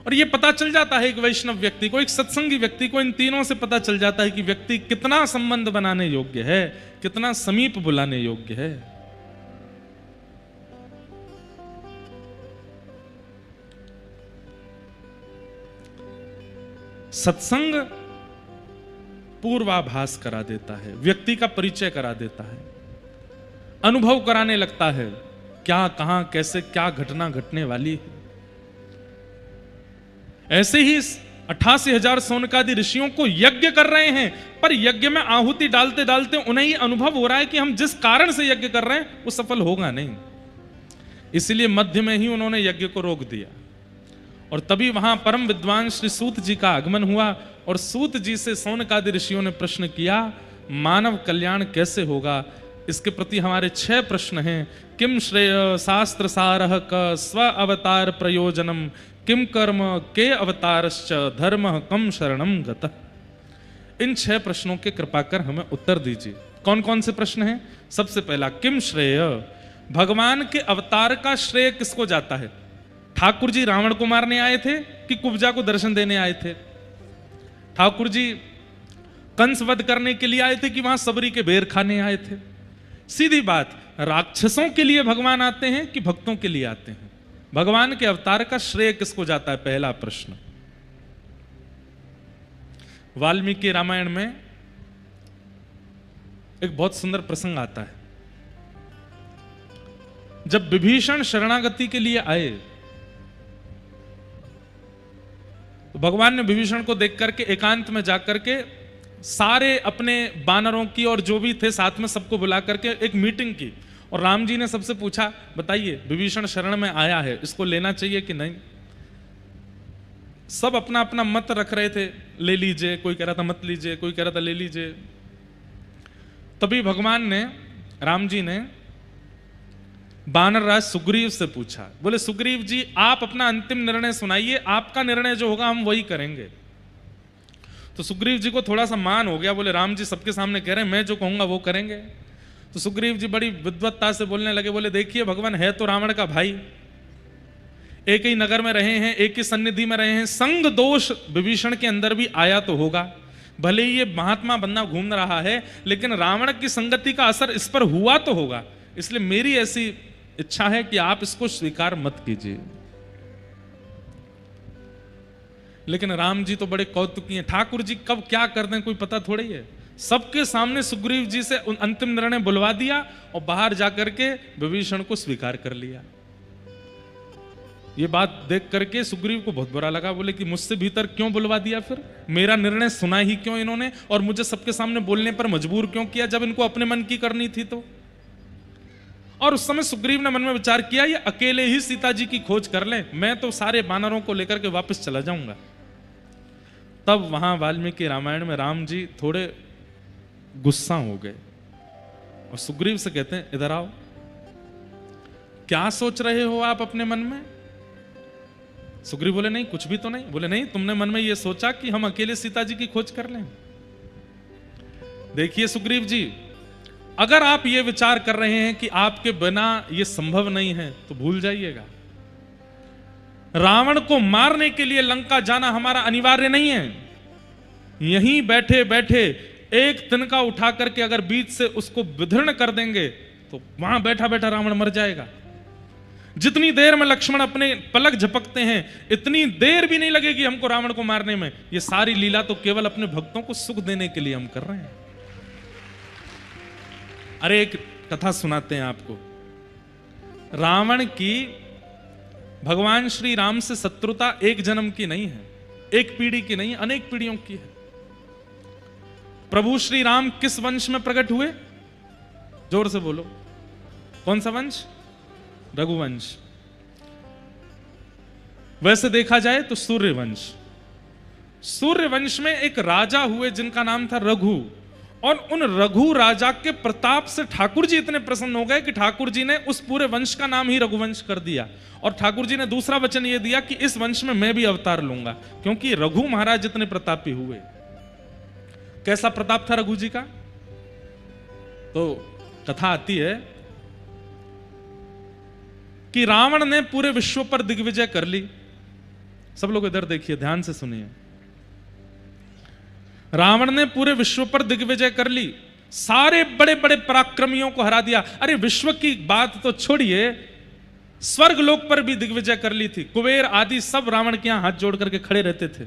और यह पता चल जाता है एक वैष्णव व्यक्ति को, एक सत्संगी व्यक्ति को, इन तीनों से पता चल जाता है कि व्यक्ति कितना संबंध बनाने योग्य है, कितना समीप बुलाने योग्य है। सत्संग पूर्वाभास करा देता है, व्यक्ति का परिचय करा देता है, अनुभव कराने लगता है क्या, कहां, कैसे, क्या घटना घटने वाली है। ऐसे ही 88,000 सोनकादि ऋषियों को यज्ञ कर रहे हैं, पर यज्ञ में आहुति डालते डालते उन्हें ही अनुभव हो रहा है कि हम जिस कारण से यज्ञ कर रहे हैं वो सफल होगा नहीं, इसलिए मध्य में ही उन्होंने यज्ञ को रोक दिया। और तभी वहां परम विद्वान श्री सूत जी का आगमन हुआ और सूत जी से सौनकादि ऋषियों ने प्रश्न किया, मानव कल्याण कैसे होगा। इसके प्रति हमारे 6 प्रश्न हैं। किम श्रेय शास्त्र सारः क स्व अवतार प्रयोजनम, किम कर्म के अवतारश्च धर्म कम शरणम गतः। इन 6 प्रश्नों के कृपा कर हमें उत्तर दीजिए। कौन कौन से प्रश्न हैं? सबसे पहला, किम श्रेय, भगवान के अवतार का श्रेय किसको जाता है? ठाकुर जी रावण को मारने आए थे कि कुब्जा को दर्शन देने आए थे? ठाकुर जी कंस वध करने के लिए आए थे कि वहां सबरी के बेर खाने आए थे? सीधी बात, राक्षसों के लिए भगवान आते हैं कि भक्तों के लिए आते हैं? भगवान के अवतार का श्रेय किसको जाता है? पहला प्रश्न। वाल्मीकि रामायण में एक बहुत सुंदर प्रसंग आता है। जब विभीषण शरणागति के लिए आए तो भगवान ने विभीषण को देख करके एकांत में जाकर के सारे अपने बानरों की और जो भी थे साथ में सबको बुला करके एक मीटिंग की और राम जी ने सबसे पूछा, बताइए विभीषण शरण में आया है, इसको लेना चाहिए कि नहीं? सब अपना अपना मत रख रहे थे, ले लीजिए, कोई कह रहा था मत लीजिए, कोई कह रहा था ले लीजिए। तभी भगवान ने, राम जी ने बानर राज सुग्रीव से पूछा, बोले सुग्रीव जी आप अपना अंतिम निर्णय सुनाइए, आपका निर्णय जो होगा हम वही करेंगे। तो सुग्रीव जी को थोड़ा सा मान हो गया, बोले राम जी सबके सामने कह रहे हैं, मैं जो कहूंगा वो करेंगे। तो सुग्रीव जी बड़ी विद्वत्ता से बोलने लगे, बोले देखिए भगवान है तो रावण का भाई, एक ही नगर में रहे हैं, एक ही सन्निधि में रहे हैं, संग दोष विभीषण के अंदर भी आया तो होगा। भले ही ये महात्मा बंदा घूम रहा है लेकिन रावण की संगति का असर इस पर हुआ तो होगा, इसलिए मेरी ऐसी इच्छा है कि आप इसको स्वीकार मत कीजिए। लेकिन राम जी तो बड़े कौतुकी हैं, ठाकुर जी कब क्या कर दें कोई पता थोड़ी है। सबके सामने सुग्रीव जी से अंतिम निर्णय बुलवा दिया और बाहर जाकर के विभीषण को स्वीकार कर लिया। ये बात देख करके सुग्रीव को बहुत बुरा लगा, बोले कि मुझसे भीतर क्यों बुलवा दिया, फिर मेरा निर्णय सुना ही क्यों इन्होंने और मुझे सबके सामने बोलने पर मजबूर क्यों किया जब इनको अपने मन की करनी थी तो। और उस समय सुग्रीव ने मन में विचार किया, ये अकेले ही सीता जी की खोज कर लें, मैं तो सारे बानरों को लेकर के वापस चला जाऊंगा। तब वहां वाल्मीकि रामायण में राम जी थोड़े गुस्सा हो गए और सुग्रीव से कहते हैं, इधर आओ, क्या सोच रहे हो आप अपने मन में? सुग्रीव बोले नहीं कुछ भी तो नहीं। बोले नहीं, तुमने मन में यह सोचा कि हम अकेले सीता जी की खोज कर लें? देखिए सुग्रीव जी, अगर आप ये विचार कर रहे हैं कि आपके बिना यह संभव नहीं है तो भूल जाइएगा। रावण को मारने के लिए लंका जाना हमारा अनिवार्य नहीं है। यहीं बैठे बैठे एक तिनका उठा करके अगर बीच से उसको विदीर्ण कर देंगे तो वहां बैठा बैठा रावण मर जाएगा। जितनी देर में लक्ष्मण अपने पलक झपकते हैं इतनी देर भी नहीं लगेगी हमको रावण को मारने में। यह सारी लीला तो केवल अपने भक्तों को सुख देने के लिए हम कर रहे हैं। अरे एक कथा सुनाते हैं आपको। रावण की भगवान श्री राम से शत्रुता एक जन्म की नहीं है, एक पीढ़ी की नहीं, अनेक पीढ़ियों की है। प्रभु श्री राम किस वंश में प्रकट हुए? जोर से बोलो, कौन सा वंश? रघुवंश। वैसे देखा जाए तो सूर्यवंश। सूर्यवंश में एक राजा हुए जिनका नाम था रघु, और उन रघु राजा के प्रताप से ठाकुर जी इतने प्रसन्न हो गए कि ठाकुर जी ने उस पूरे वंश का नाम ही रघुवंश कर दिया। और ठाकुर जी ने दूसरा वचन यह दिया कि इस वंश में मैं भी अवतार लूंगा, क्योंकि रघु महाराज जितने प्रतापी हुए। कैसा प्रताप था रघु जी का? तो कथा आती है कि रावण ने पूरे विश्व पर दिग्विजय कर ली। सब लोग इधर देखिए, ध्यान से सुनिए। रावण ने पूरे विश्व पर दिग्विजय कर ली, सारे बड़े बड़े पराक्रमियों को हरा दिया। अरे विश्व की बात तो छोड़िए, स्वर्ग लोक पर भी दिग्विजय कर ली थी। कुबेर आदि सब रावण के यहां हाथ जोड़ करके खड़े रहते थे।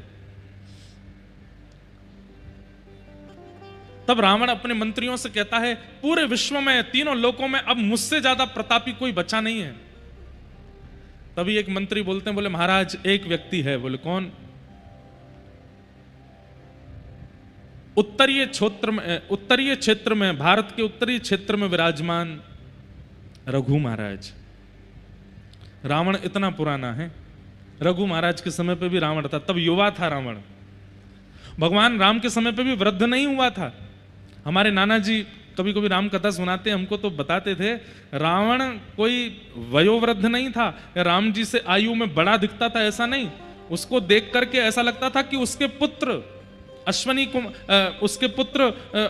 तब रावण अपने मंत्रियों से कहता है, पूरे विश्व में, तीनों लोकों में अब मुझसे ज्यादा प्रतापी कोई बचा नहीं है। तभी एक मंत्री बोलते हैं, बोले महाराज एक व्यक्ति है। बोले कौन? उत्तरीय क्षेत्र में, भारत के उत्तरीय क्षेत्र में विराजमान रघु महाराज। रावण इतना पुराना है, रघु महाराज के समय पे भी रावण था, तब युवा था रावण। भगवान राम के समय पे भी वृद्ध नहीं हुआ था। हमारे नाना जी कभी कभी राम कथा सुनाते, हमको तो बताते थे रावण कोई वयोवृद्ध नहीं था, राम जी से आयु में बड़ा दिखता था, ऐसा नहीं। उसको देख करके ऐसा लगता था कि उसके पुत्र उसके पुत्र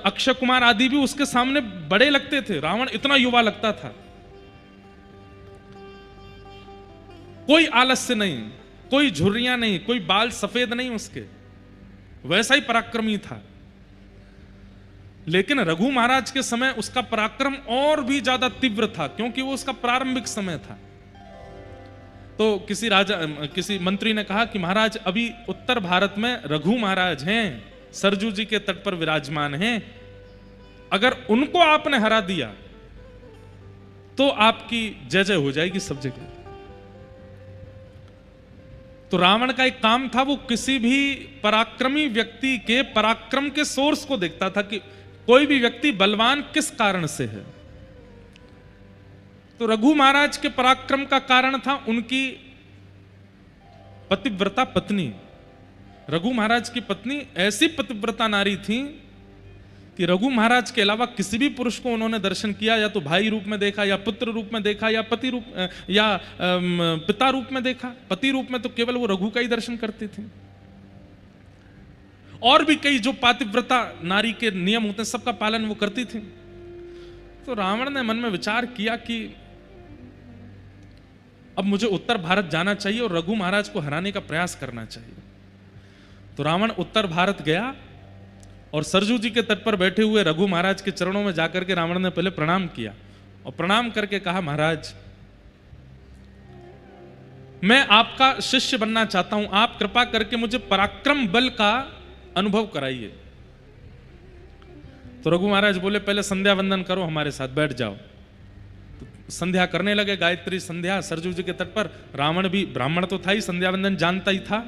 अक्षय कुमार आदि भी उसके सामने बड़े लगते थे। रावण इतना युवा लगता था, कोई आलस्य नहीं, कोई झुर्रियां नहीं, कोई बाल सफेद नहीं उसके, वैसा ही पराक्रमी था। लेकिन रघु महाराज के समय उसका पराक्रम और भी ज्यादा तीव्र था, क्योंकि वो उसका प्रारंभिक समय था। तो किसी मंत्री ने कहा कि महाराज अभी उत्तर भारत में रघु महाराज हैं, सरजू जी के तट पर विराजमान हैं, अगर उनको आपने हरा दिया तो आपकी जय जय हो जाएगी सब जगह। तो रावण का एक काम था, वो किसी भी पराक्रमी व्यक्ति के पराक्रम के सोर्स को देखता था कि कोई भी व्यक्ति बलवान किस कारण से है। तो रघु महाराज के पराक्रम का कारण था उनकी पतिव्रता पत्नी। रघु महाराज की पत्नी ऐसी पतिव्रता नारी थी कि रघु महाराज के अलावा किसी भी पुरुष को उन्होंने दर्शन किया, या तो भाई रूप में देखा, या पुत्र रूप में देखा, या पति रूप या पिता रूप में देखा। पति रूप में तो केवल वो रघु का ही दर्शन करती थी। और भी कई जो पातिव्रता नारी के नियम होते हैं सबका पालन वो करती थी। तो रावण ने मन में विचार किया कि अब मुझे उत्तर भारत जाना चाहिए और रघु महाराज को हराने का प्रयास करना चाहिए। तो रावण उत्तर भारत गया और सरजू जी के तट पर बैठे हुए रघु महाराज के चरणों में जाकर के रावण ने पहले प्रणाम किया और प्रणाम करके कहा, महाराज मैं आपका शिष्य बनना चाहता हूं, आप कृपा करके मुझे पराक्रम बल का अनुभव कराइए। तो रघु महाराज बोले, पहले संध्या वंदन करो, हमारे साथ बैठ जाओ। तो संध्या करने लगे, गायत्री संध्या सरजू जी के तट पर। रावण भी ब्राह्मण तो था ही, संध्या वंदन जानता ही था,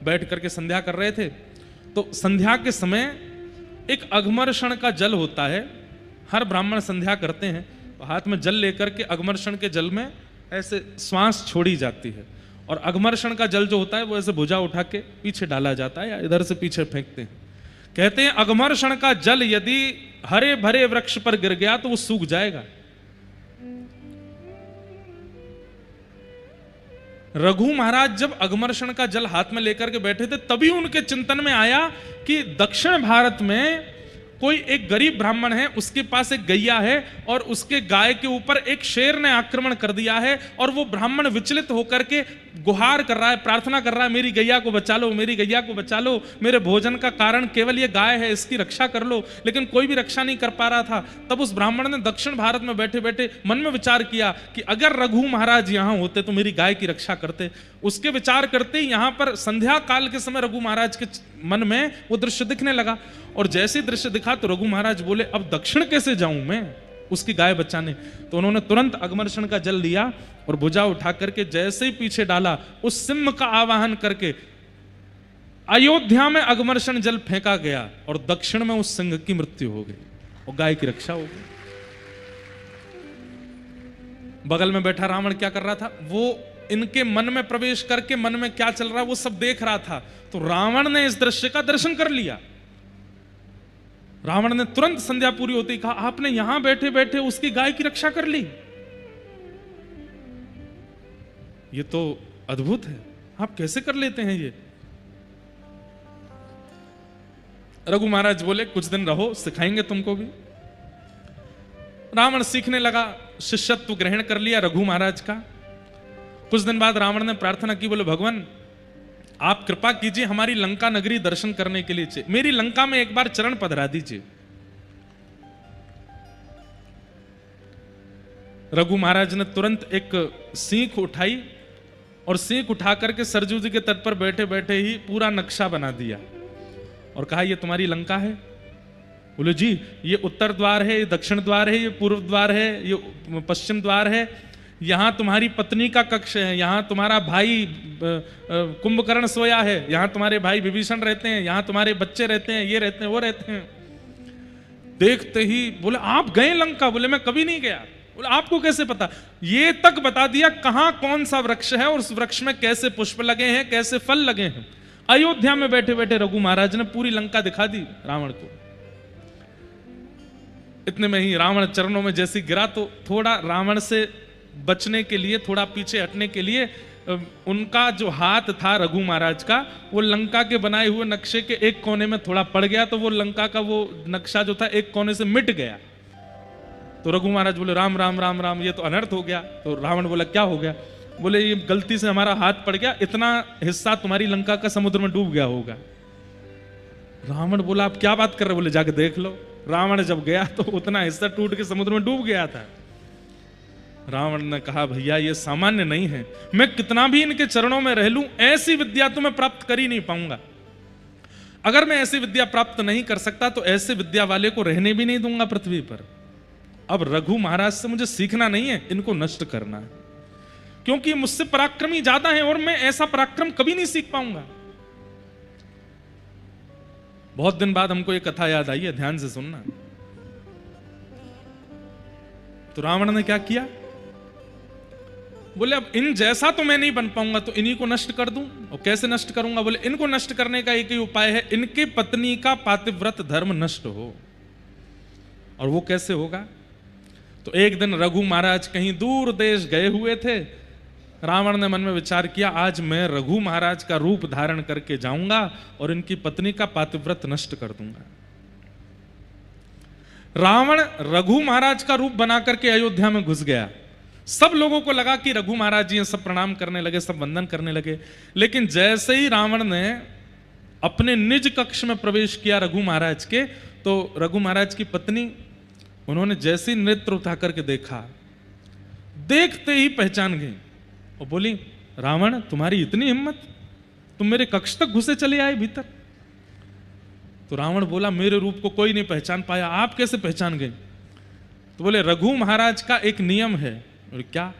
बैठ करके संध्या कर रहे थे। तो संध्या के समय एक अघमर्षण का जल होता है, हर ब्राह्मण संध्या करते हैं तो हाथ में जल लेकर के अघमर्षण के जल में ऐसे श्वास छोड़ी जाती है, और अघमर्षण का जल जो होता है वो ऐसे भुजा उठा के पीछे डाला जाता है या इधर से पीछे फेंकते हैं। कहते हैं अघमर्षण का जल यदि हरे भरे वृक्ष पर गिर गया तो वो सूख जाएगा। रघु महाराज जब अघमर्षण का जल हाथ में लेकर के बैठे थे, तभी उनके चिंतन में आया कि दक्षिण भारत में कोई एक गरीब ब्राह्मण है, उसके पास एक गैया है और उसके गाय के ऊपर एक शेर ने आक्रमण कर दिया है, और वो ब्राह्मण विचलित होकर के गुहार कर रहा है, प्रार्थना कर रहा है, मेरी गैया को बचा लो, मेरी गैया को बचा लो, मेरे भोजन का कारण केवल ये गाय है, इसकी रक्षा कर लो। लेकिन कोई भी रक्षा नहीं कर पा रहा था। तब उस ब्राह्मण ने दक्षिण भारत में बैठे बैठे मन में विचार किया कि अगर रघु महाराज यहां होते तो मेरी गाय की रक्षा करते। उसके विचार करते ही यहां पर संध्या काल के समय रघु महाराज के मन में वो दृश्य दिखने लगा, और जैसे दृश्य दिखा तो रघु महाराज बोले, अब दक्षिण कैसे जाऊं मैं उसकी गाय बचाने। तो उन्होंने तुरंत अघमर्षण का जल लिया और भुजा उठा करके जैसे ही पीछे डाला, उस सिंह का आवाहन करके अयोध्या में अघमर्षण जल फेंका गया और दक्षिण में उस सिंह की मृत्यु हो गई और गाय की रक्षा हो गई। बगल में बैठा रावण क्या कर रहा था, वो इनके मन में प्रवेश करके मन में क्या चल रहा है वो सब देख रहा था। तो रावण ने इस दृश्य का दर्शन कर लिया। रावण ने तुरंत संध्या पूरी होते ही कहा, आपने यहां बैठे बैठे उसकी गाय की रक्षा कर ली, ये तो अद्भुत है, आप कैसे कर लेते हैं ये। रघु महाराज बोले, कुछ दिन रहो, सिखाएंगे तुमको भी। रावण सीखने लगा, शिष्यत्व ग्रहण कर लिया रघु महाराज का। कुछ दिन बाद रावण ने प्रार्थना की, बोले भगवान आप कृपा कीजिए, हमारी लंका नगरी दर्शन करने के लिए चाहिए, मेरी लंका में एक बार चरण पधरा दीजिए। रघु महाराज ने तुरंत एक सीख उठाई और सीख उठा करके सरजू जी के तट पर बैठे बैठे ही पूरा नक्शा बना दिया और कहा ये तुम्हारी लंका है। बोले जी ये उत्तर द्वार है, ये दक्षिण द्वार है, ये पूर्व द्वार है, ये पश्चिम द्वार है, यहां तुम्हारी पत्नी का कक्ष है, यहां तुम्हारा भाई कुंभकर्ण सोया है, यहां तुम्हारे भाई विभीषण रहते हैं, यहां तुम्हारे बच्चे रहते हैं, ये रहते हैं, वो रहते हैं। देखते ही बोले आप गए लंका? बोले मैं कभी नहीं गया। बोले आपको कैसे पता? ये तक बता दिया कहां कौन सा वृक्ष है और उस वृक्ष में कैसे पुष्प लगे हैं, कैसे फल लगे हैं। अयोध्या में बैठे बैठे रघु महाराज ने पूरी लंका दिखा दी रावण को। इतने में ही रावण चरणों में जैसे गिरा तो थोड़ा रावण से बचने के लिए, थोड़ा पीछे हटने के लिए उनका जो हाथ था रघु महाराज का, वो लंका के बनाए हुए नक्शे के एक कोने में थोड़ा पड़ गया, तो वो लंका का वो नक्शा जो था एक कोने से मिट गया। तो रघु महाराज बोले राम राम राम राम, ये तो अनर्थ हो गया। तो रावण बोला क्या हो गया? बोले ये गलती से हमारा हाथ पड़ गया, इतना हिस्सा तुम्हारी लंका का समुद्र में डूब गया होगा। रावण बोला आप क्या बात कर रहे? बोले जाके देख लो। रावण जब गया तो उतना हिस्सा टूट के समुद्र में डूब गया था। रावण ने कहा भैया ये सामान्य नहीं है, मैं कितना भी इनके चरणों में रह लूं ऐसी विद्या तो मैं प्राप्त कर ही नहीं पाऊंगा। अगर मैं ऐसी विद्या प्राप्त नहीं कर सकता तो ऐसे विद्या वाले को रहने भी नहीं दूंगा पृथ्वी पर। अब रघु महाराज से मुझे सीखना नहीं है, इनको नष्ट करना है, क्योंकि मुझसे पराक्रमी ज्यादा है और मैं ऐसा पराक्रम कभी नहीं सीख पाऊंगा। बहुत दिन बाद हमको ये कथा याद आई है, ध्यान से सुनना। तो रावण ने क्या किया? बोले अब इन जैसा तो मैं नहीं बन पाऊंगा, तो इन्हीं को नष्ट कर दूं। और कैसे नष्ट करूंगा? बोले इनको नष्ट करने का एक ही उपाय है, इनके पत्नी का पातिव्रत धर्म नष्ट हो। और वो कैसे होगा? तो एक दिन रघु महाराज कहीं दूर देश गए हुए थे। रावण ने मन में विचार किया आज मैं रघु महाराज का रूप धारण करके जाऊंगा और इनकी पत्नी का पातिव्रत नष्ट कर दूंगा। रावण रघु महाराज का रूप बना करके अयोध्या में घुस गया। सब लोगों को लगा कि रघु महाराज जी सब प्रणाम करने लगे, सब वंदन करने लगे। लेकिन जैसे ही रावण ने अपने निज कक्ष में प्रवेश किया रघु महाराज के, तो रघु महाराज की पत्नी, उन्होंने जैसे ही नेत्र उठा करके देखा, देखते ही पहचान गई और बोली रावण तुम्हारी इतनी हिम्मत, तुम मेरे कक्ष तक घुसे चले आए भीतर। तो रावण बोला मेरे रूप को कोई नहीं पहचान पाया, आप कैसे पहचान गए? तो बोले रघु महाराज का एक नियम है। और क्या?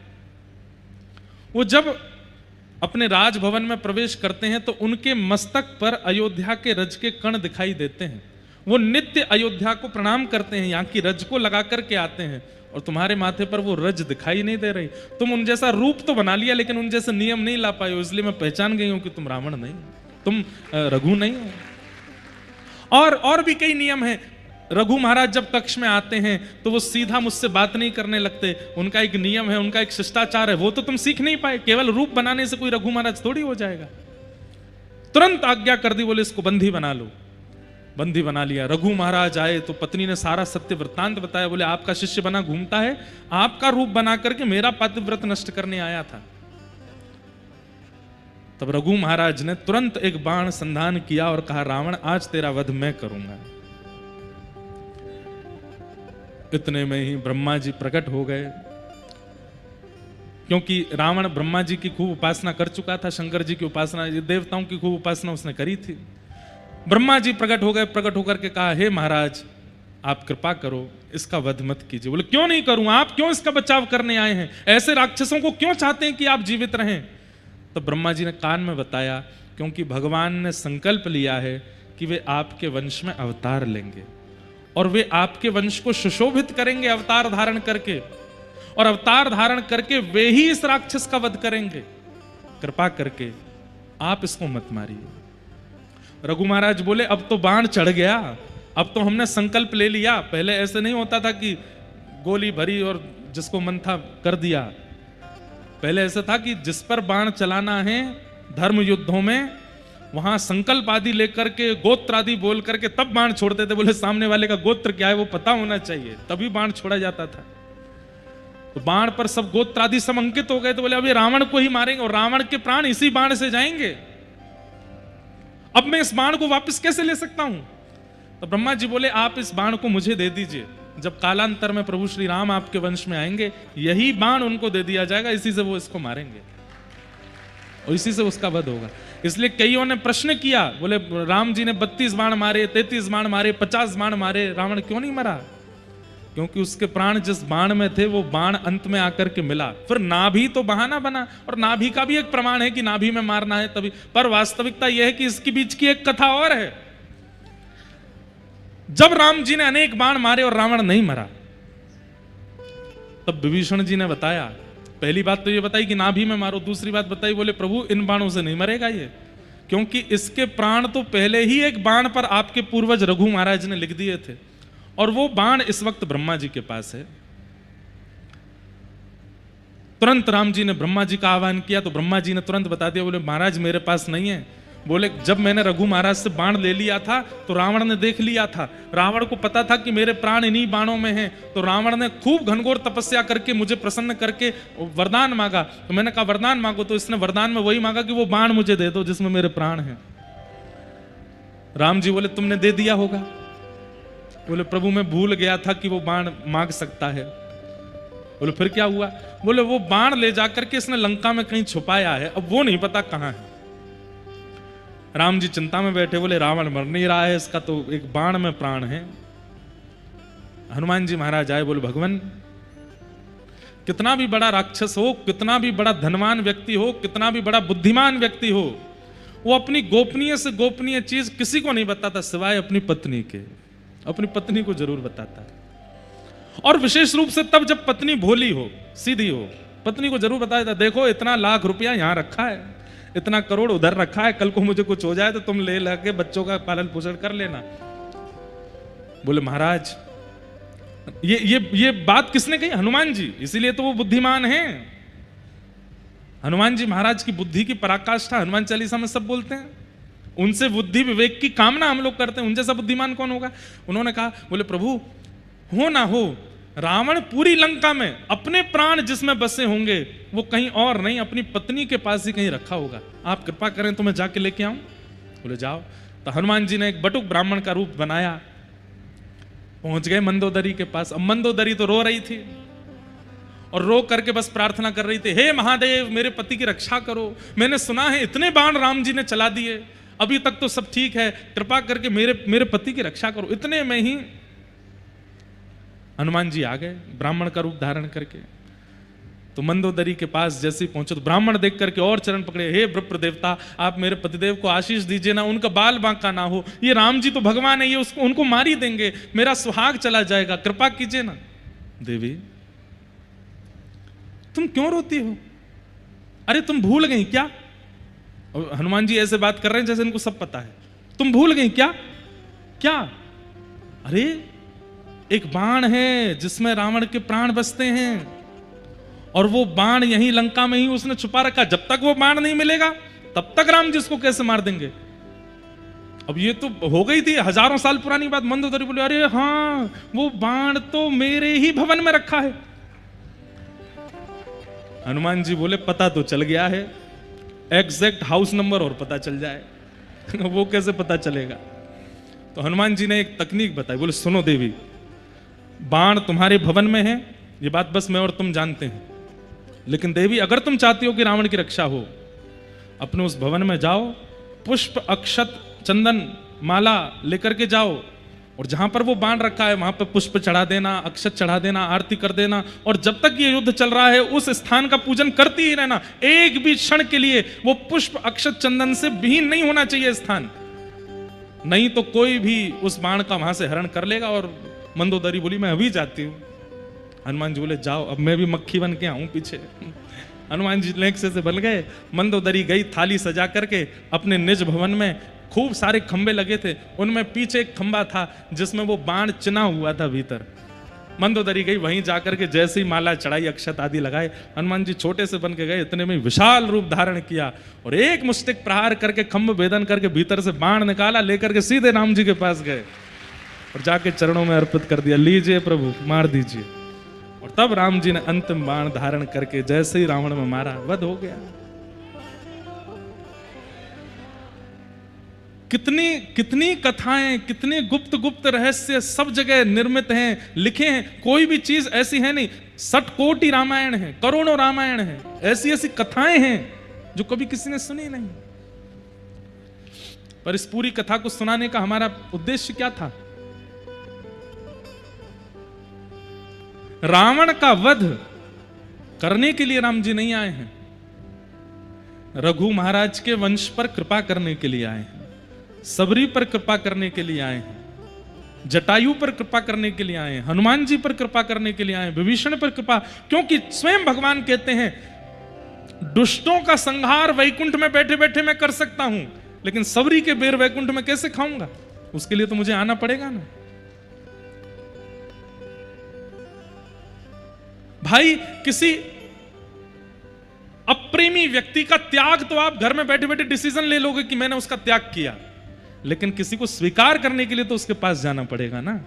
वो जब अपने राजभवन में प्रवेश करते हैं तो उनके मस्तक पर अयोध्या के रज के कण दिखाई देते हैं। वो नित्य अयोध्या को प्रणाम करते हैं, यहाँ की रज को लगा करके आते हैं, और तुम्हारे माथे पर वो रज दिखाई नहीं दे रही। तुम उन जैसा रूप तो बना लिया लेकिन उन जैसे नियम नहीं ला पाए, इसलिए मैं पहचान गई हूं कि तुम रावण नहीं, तुम रघु नहीं हो। और भी कई नियम हैं। रघु महाराज जब कक्ष में आते हैं तो वो सीधा मुझसे बात नहीं करने लगते, उनका एक नियम है, उनका एक शिष्टाचार है, वो तो तुम सीख नहीं पाए। केवल रूप बनाने से कोई रघु महाराज थोड़ी हो जाएगा। तुरंत आज्ञा कर दी, बोले इसको बंदी बना लो। बंदी बना लिया। रघु महाराज आए तो पत्नी ने सारा सत्य वृत्तांत बताया। बोले आपका शिष्य बना घूमता है, आपका रूप बना करके मेरा पातिव्रत नष्ट करने आया था। तब रघु महाराज ने तुरंत एक बाण संधान किया और कहा रावण आज तेरा वध मैं करूंगा। इतने में ही ब्रह्मा जी प्रकट हो गए, क्योंकि रावण ब्रह्मा जी की खूब उपासना कर चुका था, शंकर जी की उपासना, देवताओं की खूब उपासना उसने करी थी। ब्रह्मा जी प्रकट हो गए, प्रकट होकर के कहा हे महाराज आप कृपा करो इसका वध मत कीजिए। बोले क्यों नहीं करूं, आप क्यों इसका बचाव करने आए हैं, ऐसे राक्षसों को क्यों चाहते हैं कि आप जीवित रहें? तो ब्रह्मा जी ने कान में बताया क्योंकि भगवान ने संकल्प लिया है कि वे आपके वंश में अवतार लेंगे और वे आपके वंश को सुशोभित करेंगे अवतार धारण करके, और अवतार धारण करके वे ही इस राक्षस का वध करेंगे। कृपा करके आप इसको मत मारिए। रघु महाराज बोले अब तो बाण चढ़ गया, अब तो हमने संकल्प ले लिया। पहले ऐसे नहीं होता था कि गोली भरी और जिसको मन था कर दिया। पहले ऐसा था कि जिस पर बाण चलाना है धर्म युद्धों में वहां संकल्प आदि लेकर के, गोत्र आदि बोल करके तब बाण छोड़ते थे। बोले सामने वाले का गोत्र क्या है वो पता होना चाहिए, तभी बाण छोड़ा जाता था। तो बाण पर सब गोत्र आदि सब अंकित हो गए। तो बोले अभी रावण को ही मारेंगे और रावण के प्राण इसी बाण से जाएंगे, अब मैं इस बाण को वापस कैसे ले सकता हूं? तो ब्रह्मा जी बोले आप इस बाण को मुझे दे दीजिए, जब कालांतर में प्रभु श्री राम आपके वंश में आएंगे यही बाण उनको दे दिया जाएगा, इसी से वो इसको मारेंगे और इसी से उसका वध होगा। इसलिए कईयों ने प्रश्न किया, बोले राम जी ने 32 बाण मारे, 33 बाण मारे, 50 बाण मारे, रावण क्यों नहीं मरा? क्योंकि उसके प्राण जिस बाण में थे वो बाण अंत में आकर के मिला। फिर नाभि तो बहाना बना, और नाभि का भी एक प्रमाण है कि नाभि में मारना है तभी, पर वास्तविकता यह है कि इसके बीच की एक कथा और है। जब राम जी ने अनेक बाण मारे और रावण नहीं मरा, तब विभीषण जी ने बताया, पहली बात तो ये बताई कि नाभि में मारो, दूसरी बात बताई बोले प्रभु इन बाणों से नहीं मरेगा ये, क्योंकि इसके प्राण तो पहले ही एक बाण पर आपके पूर्वज रघु महाराज ने लिख दिए थे, और वो बाण इस वक्त ब्रह्मा जी के पास है। तुरंत राम जी ने ब्रह्मा जी का आह्वान किया तो ब्रह्मा जी ने तुरंत बता दिया, बोले महाराज मेरे पास नहीं है। बोले जब मैंने रघु महाराज से बाण ले लिया था तो रावण ने देख लिया था, रावण को पता था कि मेरे प्राण इन्हीं बाणों में हैं, तो रावण ने खूब घनघोर तपस्या करके मुझे प्रसन्न करके वरदान मांगा। तो मैंने कहा वरदान मांगो, तो इसने वरदान में वही मांगा कि वो बाण मुझे दे दो जिसमें मेरे प्राण हैं। राम जी बोले तुमने दे दिया होगा। बोले प्रभु मैं भूल गया था कि वो बाण मांग सकता है। बोले फिर क्या हुआ? बोले वो बाण ले जाकर के इसने लंका में कहीं छुपाया है, अब वो नहीं पता कहां है। राम जी चिंता में बैठे, बोले रावण मर नहीं रहा है, इसका तो एक बाण में प्राण है। हनुमान जी महाराज आए, बोले भगवान कितना भी बड़ा राक्षस हो, कितना भी बड़ा धनवान व्यक्ति हो, कितना भी बड़ा बुद्धिमान व्यक्ति हो, वो अपनी गोपनीय से गोपनीय चीज किसी को नहीं बताता सिवाय अपनी पत्नी के। अपनी पत्नी को जरूर बताता है, और विशेष रूप से तब जब पत्नी भोली हो, सीधी हो, पत्नी को जरूर बताया था, देखो इतना लाख रुपया यहां रखा है, इतना करोड़ उधर रखा है, कल को मुझे कुछ हो जाए तो तुम ले लगे बच्चों का पालन पोषण कर लेना। बोले महाराज ये बात किसने कही? हनुमान जी, इसीलिए तो वो बुद्धिमान हैं। हनुमान जी महाराज की बुद्धि की पराकाष्ठा हनुमान चालीसा में सब बोलते हैं, उनसे बुद्धि विवेक की कामना हम लोग करते हैं, उनसे सब बुद्धिमान कौन होगा? उन्होंने कहा, बोले प्रभु हो ना हो, रावण पूरी लंका में अपने प्राण जिसमें बसे होंगे वो कहीं और नहीं, अपनी पत्नी के पास ही कहीं रखा होगा, आप कृपा करें तो मैं जाके लेके आऊं। बोले जाओ। तो हनुमान जी ने एक बटुक ब्राह्मण का रूप बनाया, पहुंच गए मंदोदरी के पास। अब मंदोदरी तो रो रही थी और रो करके बस प्रार्थना कर रही थी, हे महादेव मेरे पति की रक्षा करो, मैंने सुना है इतने बाण राम जी ने चला दिए, अभी तक तो सब ठीक है, कृपा करके मेरे पति की रक्षा करो। इतने में ही हनुमान जी आ गए ब्राह्मण का रूप धारण करके। तो मंदोदरी के पास जैसे ही पहुंचे तो ब्राह्मण देख करके और चरण पकड़े, हे विप्र देवता आप मेरे पतिदेव को आशीष दीजिए ना, उनका बाल बांका ना हो, ये राम जी तो भगवान है, ये उसको उनको मार ही देंगे, मेरा सुहाग चला जाएगा, कृपा कीजिए ना। देवी तुम क्यों रोती हो? अरे तुम भूल गई क्या? और हनुमान जी ऐसे बात कर रहे हैं जैसे इनको सब पता है। तुम भूल गई क्या? क्या? अरे एक बाण है जिसमें रावण के प्राण बसते हैं, और वो बाण यहीं लंका में ही उसने छुपा रखा, जब तक वो बाण नहीं मिलेगा तब तक राम जी उसको कैसे मार देंगे? अब ये तो हो गई थी हजारों साल पुरानी बात। मंदोदरी बोले अरे हाँ वो बाण तो मेरे ही भवन में रखा है। हनुमान जी बोले पता तो चल गया है, एग्जैक्ट हाउस नंबर और पता चल जाए वो कैसे पता चलेगा? तो हनुमान जी ने एक तकनीक बताई, बोले सुनो देवी, बाण तुम्हारे भवन में है, ये बात बस मैं और तुम जानते हैं, लेकिन देवी अगर तुम चाहती हो कि रावण की रक्षा हो, अपने उस भवन में जाओ, पुष्प अक्षत चंदन माला लेकर के जाओ, और जहां पर वो बाण रखा है वहां पर पुष्प चढ़ा देना, अक्षत चढ़ा देना, आरती कर देना, और जब तक ये युद्ध चल रहा है उस स्थान का पूजन करती ही रहना। एक भी क्षण के लिए वो पुष्प अक्षत चंदन से विहीन नहीं होना चाहिए स्थान, नहीं तो कोई भी उस बाण का वहां से हरण कर लेगा। और मंदोदरी बोली मैं अभी जाती हूँ। हनुमान जी बोले जाओ, अब मैं भी मक्खी बन के आऊं पीछे। हनुमान जी लेक्से से बन गए, मंदोदरी गई थाली सजा करके अपने निज भवन में, खूब सारे खंबे लगे थे, उनमें पीछे एक खंबा था जिसमें वो बाण चिना हुआ था भीतर, मंदोदरी गई, वहीं जाकर के जैसे ही माला चढ़ाई, अक्षत आदि लगाए, हनुमान जी छोटे से बन के गए, इतने में विशाल रूप धारण किया और एक मुष्टिक प्रहार करके खंभ भेदन करके भीतर से बाण निकाला, लेकर के सीधे राम जी के पास गए और जाके चरणों में अर्पित कर दिया, लीजिए प्रभु मार दीजिए। और तब राम जी ने अंतिम बाण धारण करके जैसे ही रावण में मारा, वध हो गया। कितनी कितनी कथाएं, कितने गुप्त गुप्त रहस्य सब जगह निर्मित हैं, लिखे हैं। कोई भी चीज ऐसी है नहीं, 60 कोटि रामायण है, करोड़ों रामायण है, ऐसी ऐसी कथाएं हैं जो कभी किसी ने सुनी नहीं। पर इस पूरी कथा को सुनाने का हमारा उद्देश्य क्या था? रावण का वध करने के लिए राम जी नहीं आए हैं, रघु महाराज के वंश पर कृपा करने के लिए आए हैं, सबरी पर कृपा करने के लिए आए हैं, जटायु पर कृपा करने के लिए आए हैं, हनुमान जी पर कृपा करने के लिए आए हैं, विभीषण पर कृपा। क्योंकि स्वयं भगवान कहते हैं दुष्टों का संहार वैकुंठ में बैठे बैठे मैं कर सकता हूं, लेकिन सबरी के बेर वैकुंठ में कैसे खाऊंगा? उसके लिए तो मुझे आना पड़ेगा ना। भाई, किसी अप्रेमी व्यक्ति का त्याग तो आप घर में बैठे बैठे डिसीजन ले लोगे कि मैंने उसका त्याग किया, लेकिन किसी को स्वीकार करने के लिए तो उसके पास जाना पड़ेगा ना।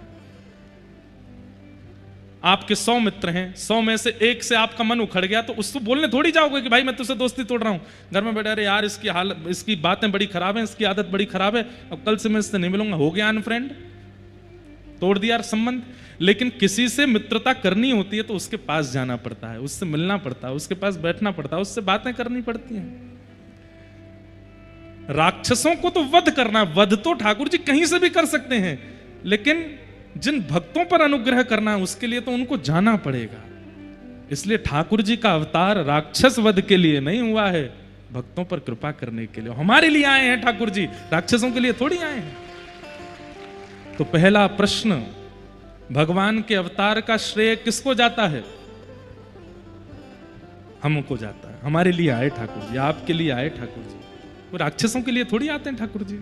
आपके 100 मित्र हैं, 100 में से एक से आपका मन उखड़ गया तो उसको बोलने थोड़ी जाओगे कि भाई मैं तुझसे दोस्ती तोड़ रहा हूं। घर में बैठे, अरे यार इसकी हालत, इसकी बातें बड़ी खराब हैं, इसकी आदत बड़ी खराब है, अब कल से मैं इससे नहीं मिलूंगा, हो गया अनफ्रेंड, तोड़ दिया संबंध। लेकिन किसी से मित्रता करनी होती है तो उसके पास जाना पड़ता है, उससे मिलना पड़ता है, उसके पास बैठना पड़ता है, उससे बातें करनी पड़ती हैं। राक्षसों को तो वध करना, वध तो ठाकुर जी कहीं से भी कर सकते हैं, लेकिन जिन भक्तों पर अनुग्रह करना है उसके लिए तो उनको जाना पड़ेगा। इसलिए ठाकुर जी का अवतार राक्षस वध के लिए नहीं हुआ है, भक्तों पर कृपा करने के लिए। हमारे लिए आए हैं ठाकुर जी, राक्षसों के लिए थोड़ी आए हैं। तो पहला प्रश्न, भगवान के अवतार का श्रेय किसको जाता है? हमको जाता है। हमारे लिए आए ठाकुर जी, आपके लिए आए ठाकुर जी, वो राक्षसों के लिए थोड़ी आते हैं ठाकुर जी।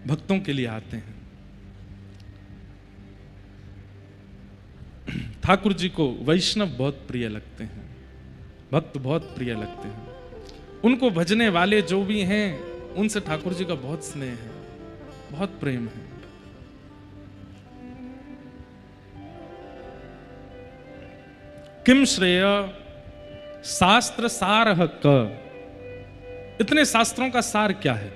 भक्तों के लिए आते हैं। ठाकुर जी को वैष्णव बहुत प्रिय लगते हैं, भक्त बहुत प्रिय लगते हैं। उनको भजने वाले जो भी हैं उनसे ठाकुर जी का बहुत स्नेह है, बहुत प्रेम है। किम श्रेय शास्त्र सारः क, इतने शास्त्रों का सार क्या है?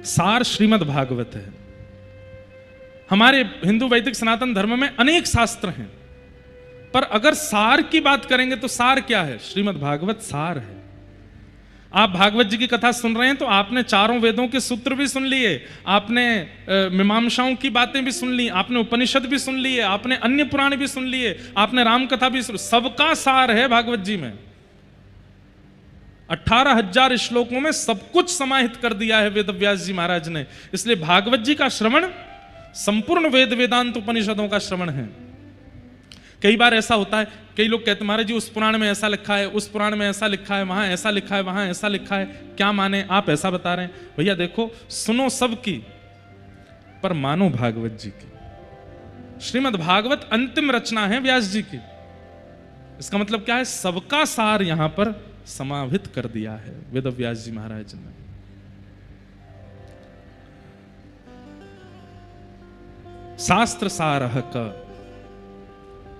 सार श्रीमद् भागवत है। हमारे हिंदू वैदिक सनातन धर्म में अनेक शास्त्र हैं, पर अगर सार की बात करेंगे तो सार क्या है? श्रीमद् भागवत सार है। आप भागवत जी की कथा सुन रहे हैं तो आपने चारों वेदों के सूत्र भी सुन लिए, आपने मीमांसाओं की बातें भी सुन ली, आपने उपनिषद भी सुन लिए, आपने अन्य पुराण भी सुन लिए, आपने राम कथा भी सुन, सबका सार है भागवत जी में। 18,000 श्लोकों में सब कुछ समाहित कर दिया है वेद व्यास जी महाराज ने। इसलिए भागवत जी का श्रवण संपूर्ण वेद वेदांत उपनिषदों का श्रवण है। कई बार ऐसा होता है, कई लोग कहते महाराज जी उस पुराण में ऐसा लिखा है, उस पुराण में ऐसा लिखा है, वहां ऐसा लिखा है, वहां ऐसा लिखा है, क्या माने? आप ऐसा बता रहे हैं। भैया देखो, सुनो सबकी पर मानो भागवत जी की। श्रीमद् भागवत अंतिम रचना है व्यास जी की। इसका मतलब क्या है? सबका सार यहां पर समाहित कर दिया है वेद व्यास जी महाराज ने। शास्त्र सारः क,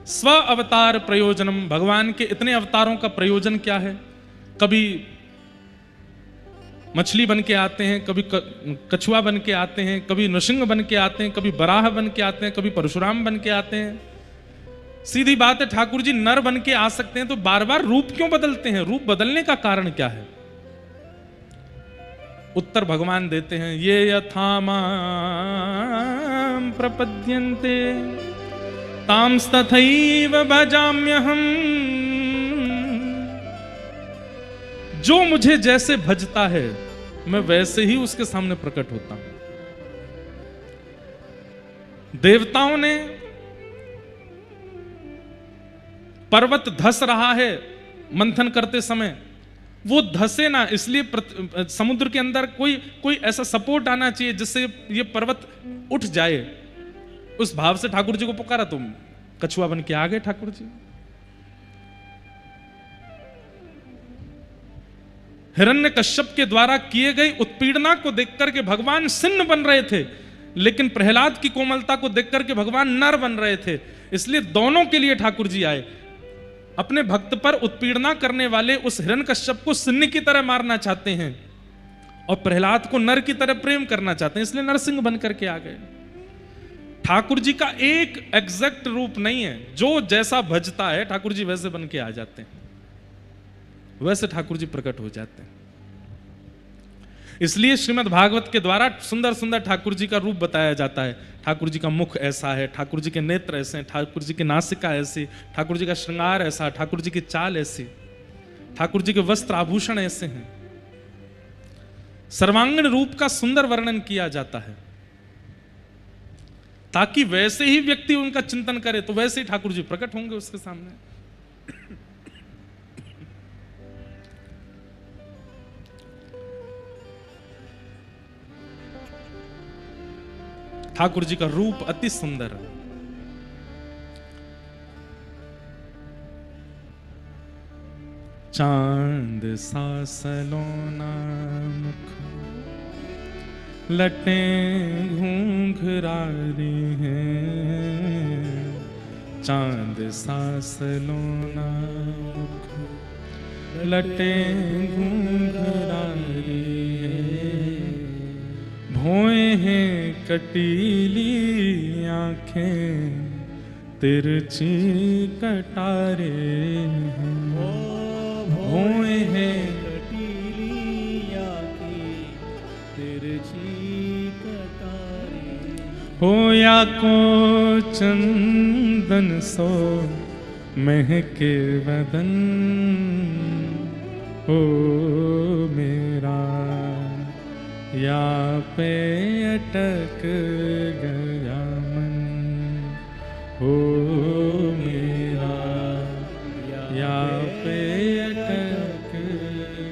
स्व अवतार प्रयोजनम, भगवान के इतने अवतारों का प्रयोजन क्या है? कभी मछली बन के आते हैं, कभी कछुआ बन के आते हैं, कभी नृसिंह बन के आते हैं, कभी बराह बन के आते हैं, कभी परशुराम बन के आते हैं। सीधी बात है, ठाकुर जी नर बन के आ सकते हैं तो बार बार रूप क्यों बदलते हैं? रूप बदलने का कारण क्या है? उत्तर भगवान देते हैं, ये यथा मां प्रपद्यन्ते तांस्तथैव भजाम्यहम्। जो मुझे जैसे भजता है मैं वैसे ही उसके सामने प्रकट होता हूं। देवताओं ने पर्वत धस रहा है मंथन करते समय, वो धसे ना, इसलिए समुद्र के अंदर कोई ऐसा सपोर्ट आना चाहिए जिससे ये पर्वत उठ जाए। उस भाव से ठाकुर जी को पुकारा, तुम कछुआ बन के आ गए ठाकुर जी। हिरण्यकश्यप के द्वारा किए गए उत्पीड़ना को देख करके भगवान सिन्न बन रहे थे, लेकिन प्रहलाद की कोमलता को देख करके भगवान नर बन रहे थे। इसलिए दोनों के लिए ठाकुर जी आए। अपने भक्त पर उत्पीड़ना करने वाले उस हिरण्यकश्यप को सिन्न की तरह मारना चाहते हैं और प्रहलाद को नर की तरह प्रेम करना चाहते हैं, इसलिए नरसिंह बन करके आ गए। ठाकुर जी का एक एग्जैक्ट रूप नहीं है, जो जैसा भजता है ठाकुर जी वैसे बन के आ जाते हैं, वैसे ठाकुर जी प्रकट हो जाते हैं। इसलिए श्रीमद् भागवत के द्वारा सुंदर सुंदर ठाकुर जी का रूप बताया जाता है। ठाकुर जी का मुख ऐसा है, ठाकुर जी के नेत्र ऐसे हैं, ठाकुर जी की नासिका ऐसी, ठाकुर जी का श्रृंगार ऐसा, ठाकुर जी की चाल ऐसी, ठाकुर जी के वस्त्र आभूषण ऐसे हैं। सर्वांगीण रूप का सुंदर वर्णन किया जाता है ताकि वैसे ही व्यक्ति उनका चिंतन करे तो वैसे ही ठाकुर जी प्रकट होंगे उसके सामने। ठाकुर जी का रूप अति सुंदर है। चांद सा सलोना मुख, लटें घूंघरारी हैं। चांद सा सलोना मुख, लटें घूंघरारी हैं। भौएं हैं कटीली आंखें, तिरछी कटारे हैं। भौएं हैं कटीली आंखें, तिरछी कटारे। होया को चंदन सो महके बदन, ओ मेरा या पे अटक गया मन। हो मेरा या पे अटक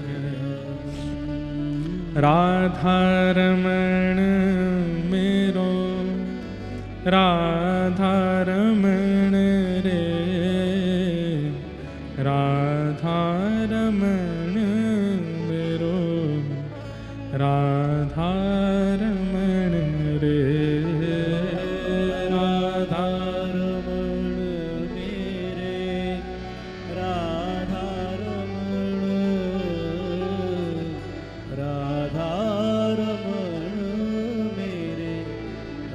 गया। राधा रमण मेरो, राधा रमण रे, राधा रमण मेरो, राधा रमण रे, राधा रमण मेरे, राधा रमण, राधा रमण मेरे,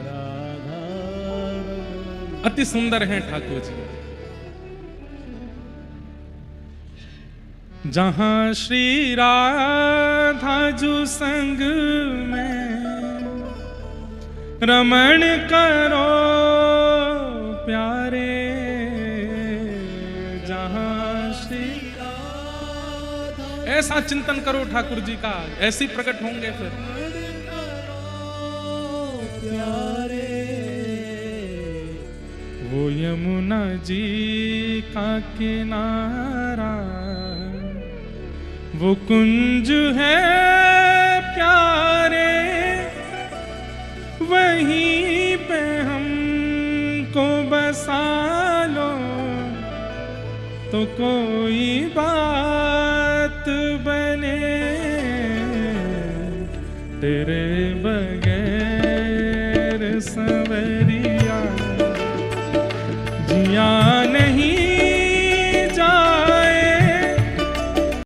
राधा रमण। अति सुंदर हैं ठाकुर जी। जहाँ श्री राधा जू संग में रमण करो प्यारे। जहाँ श्री राधा, ऐसा चिंतन करो ठाकुर जी का, ऐसी प्रकट होंगे फिर प्यारे। वो यमुना जी का किनारा, वो कुंज है प्यारे, वहीं पे हमको बसा लो तो कोई बात बने। तेरे बगैर सवेरे